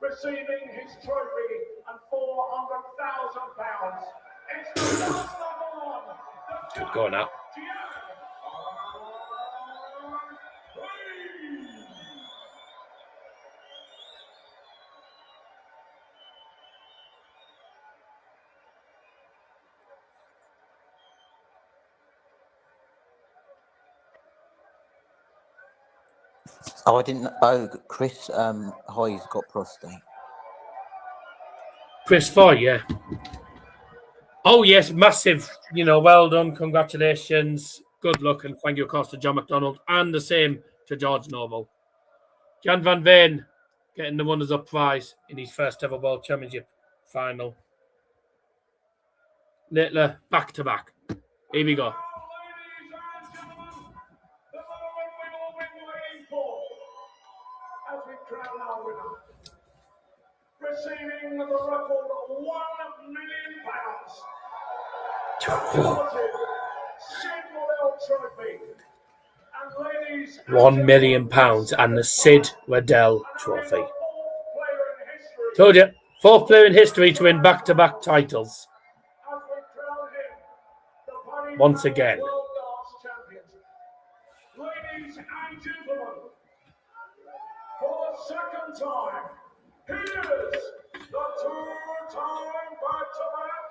receiving his trophy and £400,000. It's the number 1, the Good going out. Gian. Oh, I didn't. Oh, Chris Hoy's got prostate. Chris Foy, yeah. Oh, yes, massive. Well done. Congratulations. Good luck. And thank you, of course, to John McDonald. And the same to George Noble. Gian van Veen getting the runners-up prize in his first ever World Championship final. Littler, back-to-back. Here we go. As we crown our winner, receiving the record £1 million, awarded Sid Waddell Trophy, and ladies and £1 million and the Sid Waddell Trophy. player in history. Told you, Fourth player in history to win back-to-back titles. Once again. World Darts Championship. Ladies and gentlemen, for the second time, here's the two-time back-to-back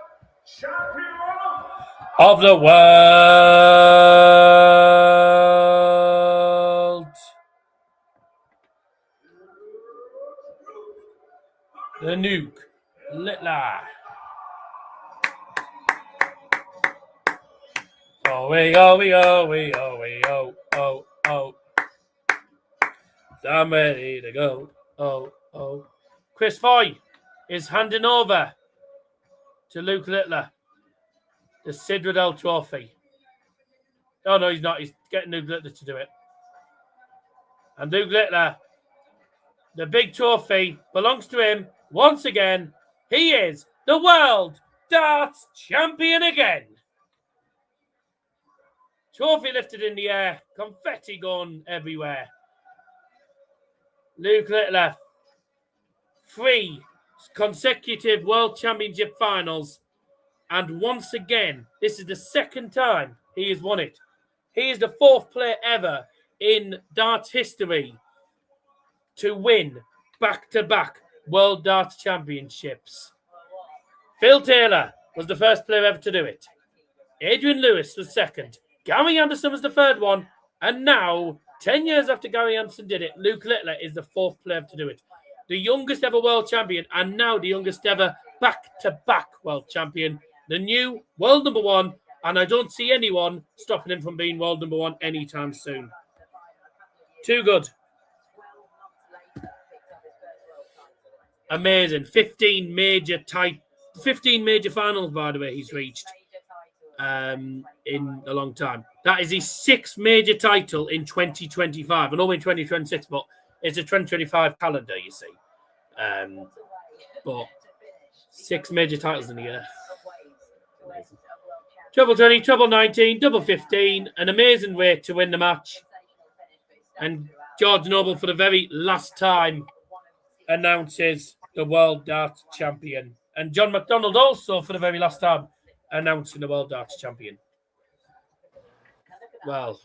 champion Of the world. The Nuke. Littler. Oh, we go, we go, we go, we go, oh, oh. I'm ready to go, oh, oh. Chris Foy is handing over to Luke Littler the Sid Waddell Trophy. Oh, no, he's not. He's getting Luke Littler to do it. And Luke Littler, the big trophy, belongs to him once again. He is the World Darts Champion again. Trophy lifted in the air, confetti going everywhere. Luke Littler, 3 consecutive World Championship finals. And once again, this is the second time he has won it. He is the 4th player ever in darts history to win back-to-back World Darts Championships. Phil Taylor was the first player ever to do it. Adrian Lewis was second. Gary Anderson was the 3rd one. And now, 10 years after Gary Anderson did it, Luke Littler is the 4th player to do it. The youngest ever world champion and now the youngest ever back-to-back world champion. The new world number 1. And I don't see anyone stopping him from being world number 1 anytime soon. Too good. Amazing. 15 major finals, by the way, he's reached in a long time. That is his 6th major title in 2025. I know in 2026, but it's a 2025 calendar, you see. But 6 major titles in a year. Amazing. Treble 20, treble 19, double 15. An amazing way to win the match. And George Noble, for the very last time, announces the World Darts Champion. And John McDonald also, for the very last time, announcing the World Darts Champion. Well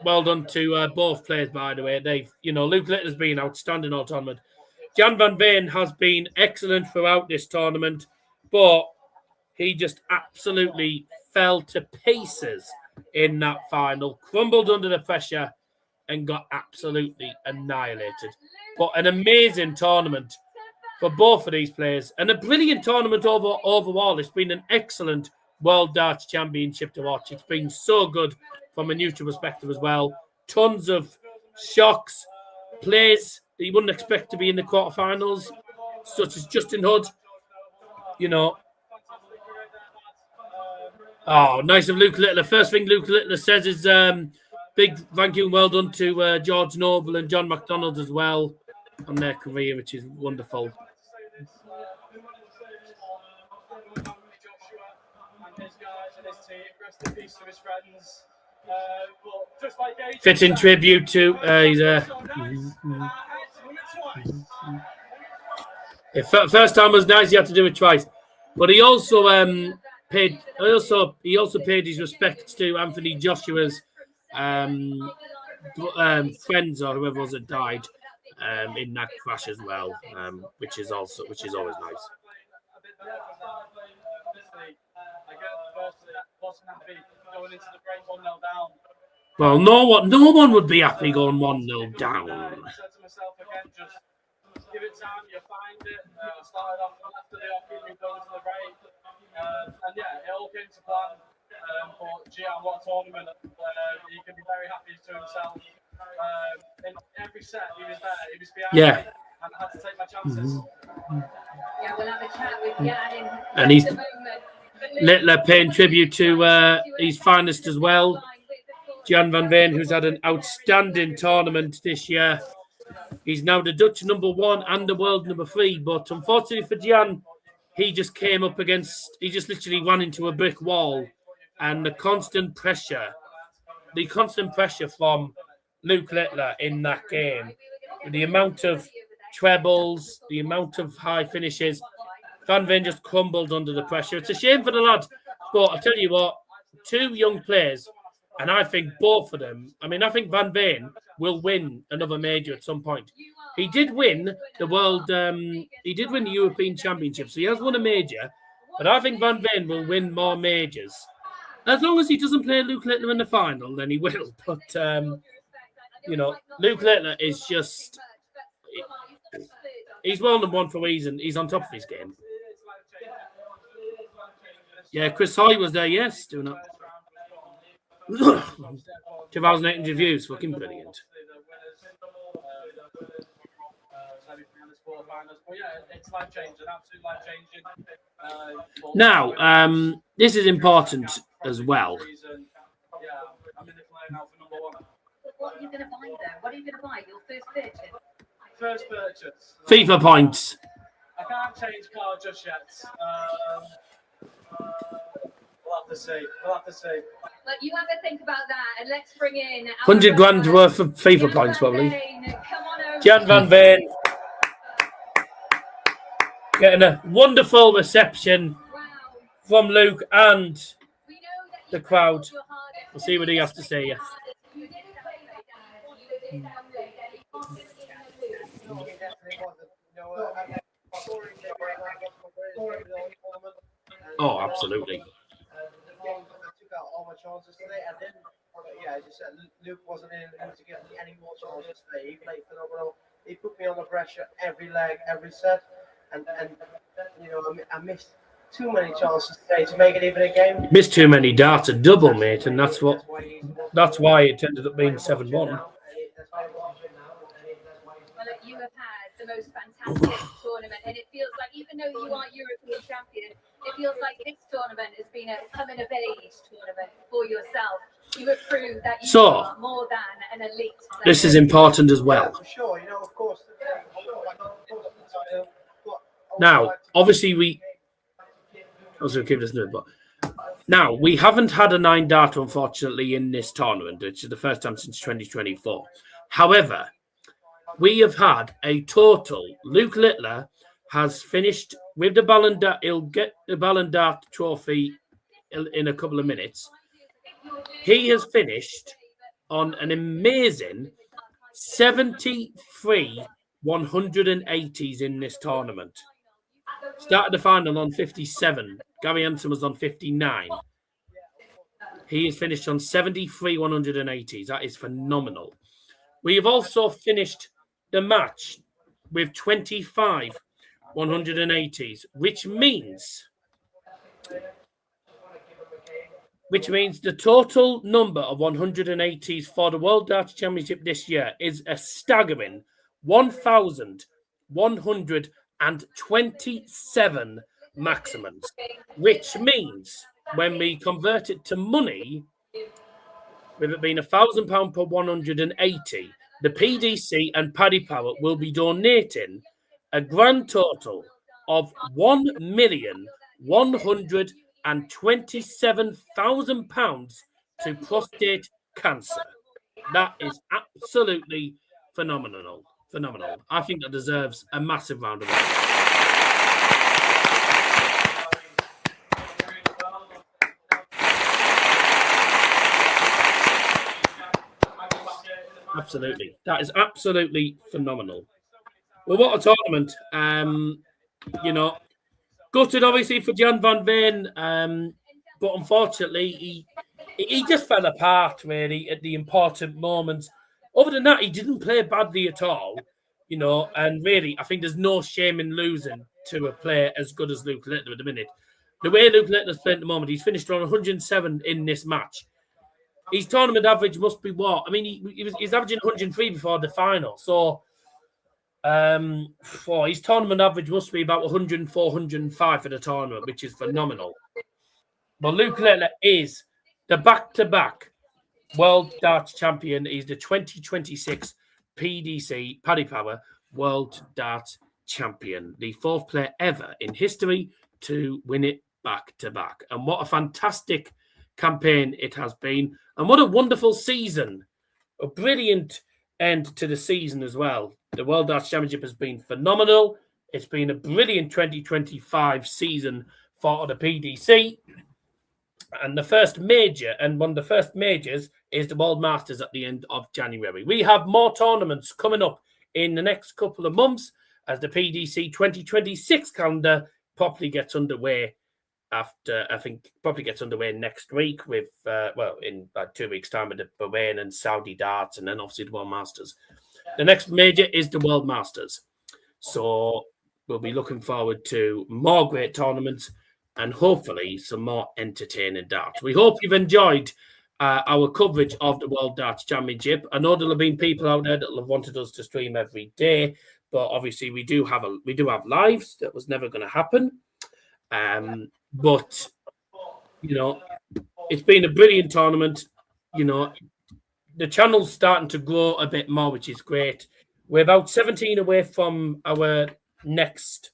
done to both players, by the way. Luke Littler's been outstanding all tournament. Gian van Veen has been excellent throughout this tournament, but he just absolutely fell to pieces in that final, crumbled under the pressure, and got absolutely annihilated. But an amazing tournament for both of these players, and a brilliant tournament overall. It's been an excellent World Darts Championship to watch. It's been so good from a neutral perspective as well. Tons of shocks, plays that you wouldn't expect to be in the quarterfinals, such as Justin Hood. Oh, nice of Luke Littler. First thing Luke Littler says is big thank you and well done to George Noble and John McDonald as well on their career, which is wonderful. Fitting tribute to first time was nice. He had to do it twice, but he also paid his respects to Anthony Joshua's friends or whoever was that died in that crash as well, which is always nice. Well, no one would be happy going 1-0 down. Give it time, you find it. Started off after the hockey, moved over to the break. And yeah, it all came to plan. But Gian, what a tournament. He can be very happy to himself. In every set, he was there. He was behind me, and I had to take my chances. Yeah, we'll have a chat with Gian. And he's Littler paying tribute to his finest as well. Gian van Veen, who's had an outstanding tournament this year. He's now the Dutch number 1 and the world number 3. But unfortunately for Gian, he just literally ran into a brick wall. And the constant pressure from Luke Littler in that game, the amount of trebles, the amount of high finishes. Van Veen just crumbled under the pressure. It's a shame for the lad, but I tell you what, 2 young players, and I think both of them. I mean, I think Van Veen will win another major at some point. He did win the world. He did win the European Championship, so he has won a major. But I think Van Veen will win more majors. As long as he doesn't play Luke Littler in the final, then he will. But, you know, Luke Littler is just... He's well than one for a reason. He's on top of his game. Yeah, Chris Hoy was there, yes. Doing that. 2,800 views. Fucking brilliant. Now, this is important as well. What are you going to buy there? What are you going to buy? Your first purchase? First purchase. FIFA points. I can't change card just yet. We'll have to see. But you have to think about that, and let's bring in 100 grand worth of FIFA points, probably. Come on over. Gian Van Veen getting a wonderful reception from Luke and the crowd. We'll see what he has to say. Oh, absolutely. All my chances today, and then as you said, Luke wasn't in to get any more chances today. He played phenomenal. He put me under pressure every leg, every set, and you know, I missed too many chances today to make it even a game. Missed too many darts, a double, mate, and that's why it ended up being 7-1. Well, you have had the most fantastic tournament, and it feels like, even though you are European champion, it feels like this tournament has been a coming of age tournament for yourself. You have proved that you are more than an elite player. This is important as well. Yeah, for sure, you know, of course. Now, obviously, we keep this new, but now we haven't had a 9-darter, unfortunately, in this tournament, which is the first time since 2024. However, we have had a total. Luke Littler has finished with the Ballon d'Or. He'll get the Ballon d'Or trophy in a couple of minutes. He has finished on an amazing 73 180s in this tournament. Started the final on 57. Gary Hansen was on 59. He has finished on 73 180s. That is phenomenal. We have also finished the match with 25 180s, which means the total number of 180s for the World Darts Championship this year is a staggering 1,127 maximums, which means when we convert it to money, with it being £1,000 per 180, the PDC and Paddypower will be donating a grand total of £1,127,000 to prostate cancer. That is absolutely phenomenal. I think that deserves a massive round of applause. Absolutely. That is absolutely phenomenal. Well, what a tournament. You know, gutted obviously for Gian Van Veen, but unfortunately he just fell apart really at the important moments. Other than that, he didn't play badly at all, you know, and really I think there's no shame in losing to a player as good as Luke Littler at the minute. The way Luke Littler's playing at the moment, he's finished on 107 in this match. His tournament average must be what? I mean, he's averaging 103 before the final. So his tournament average must be about 104, 105 for the tournament, which is phenomenal. But Luke Littler is the back-to-back World Darts Champion. He's the 2026 PDC, Paddypower World Darts Champion. The 4th player ever in history to win it back-to-back. And what a fantastic campaign it has been. And what a wonderful season. A brilliant end to the season as well. The World Darts Championship has been phenomenal. It's been a brilliant 2025 season for the PDC. And the first major, and one of the first majors, is the World Masters at the end of January. We have more tournaments coming up in the next couple of months as the PDC 2026 calendar properly gets underway. After, I think, probably gets underway next week with, in about 2 weeks' time with the Bahrain and Saudi darts, and then obviously the World Masters. The next major is the World Masters. So we'll be looking forward to more great tournaments and hopefully some more entertaining darts. We hope you've enjoyed our coverage of the World Darts Championship. I know there'll have been people out there that have wanted us to stream every day, but obviously we do have lives. That was never going to happen. But, you know, it's been a brilliant tournament. You know, the channel's starting to grow a bit more, which is great. We're about 17 away from our next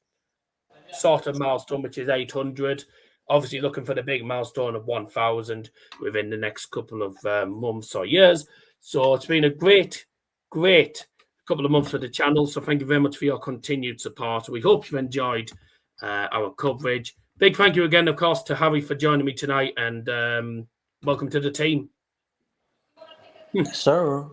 sort of milestone, which is 800. Obviously looking for the big milestone of 1,000 within the next couple of months or years. So it's been a great couple of months for the channel. So thank you very much for your continued support. We hope you've enjoyed our coverage. Big thank you again, of course, to Harry for joining me tonight, and welcome to the team. Sir.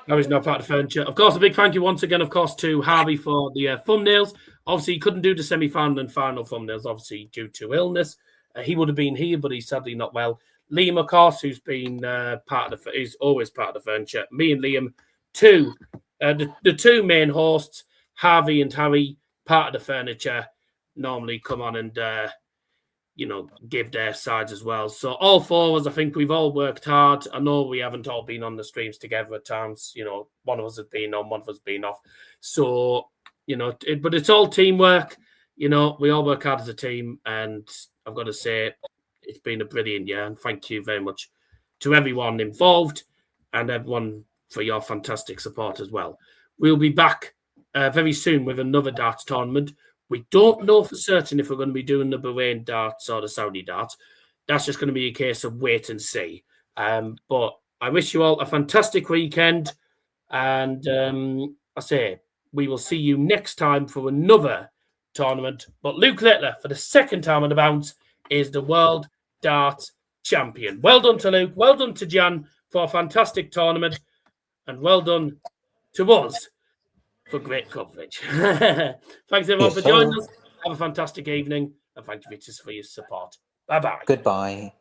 Harry's now part of the furniture. Of course, a big thank you once again, of course, to Harvey for the thumbnails. Obviously, he couldn't do the semi-final and final thumbnails, obviously, due to illness. He would have been here, but he's sadly not well. Liam, of course, who's been he's always part of the furniture. Me and Liam, the two main hosts, Harvey and Harry, part of the furniture, normally come on and give their sides as well. So all four of us, I think we've all worked hard. I know we haven't all been on the streams together at times. You know, one of us has been on, one of us has been off. So, but it's all teamwork. You know, we all work hard as a team, and I've got to say it's been a brilliant year, and thank you very much to everyone involved and everyone for your fantastic support as well. We'll be back very soon with another darts tournament. We don't know for certain if we're going to be doing the Bahrain darts or the Saudi darts. That's just going to be a case of wait and see. But I wish you all a fantastic weekend. And I say, we will see you next time for another tournament. But Luke Littler, for the second time on the bounce, is the World Darts Champion. Well done to Luke. Well done to Gian for a fantastic tournament. And well done to us for great coverage. Thanks everyone for joining us. Have a fantastic evening, and thank you for your support. Bye-bye. Goodbye.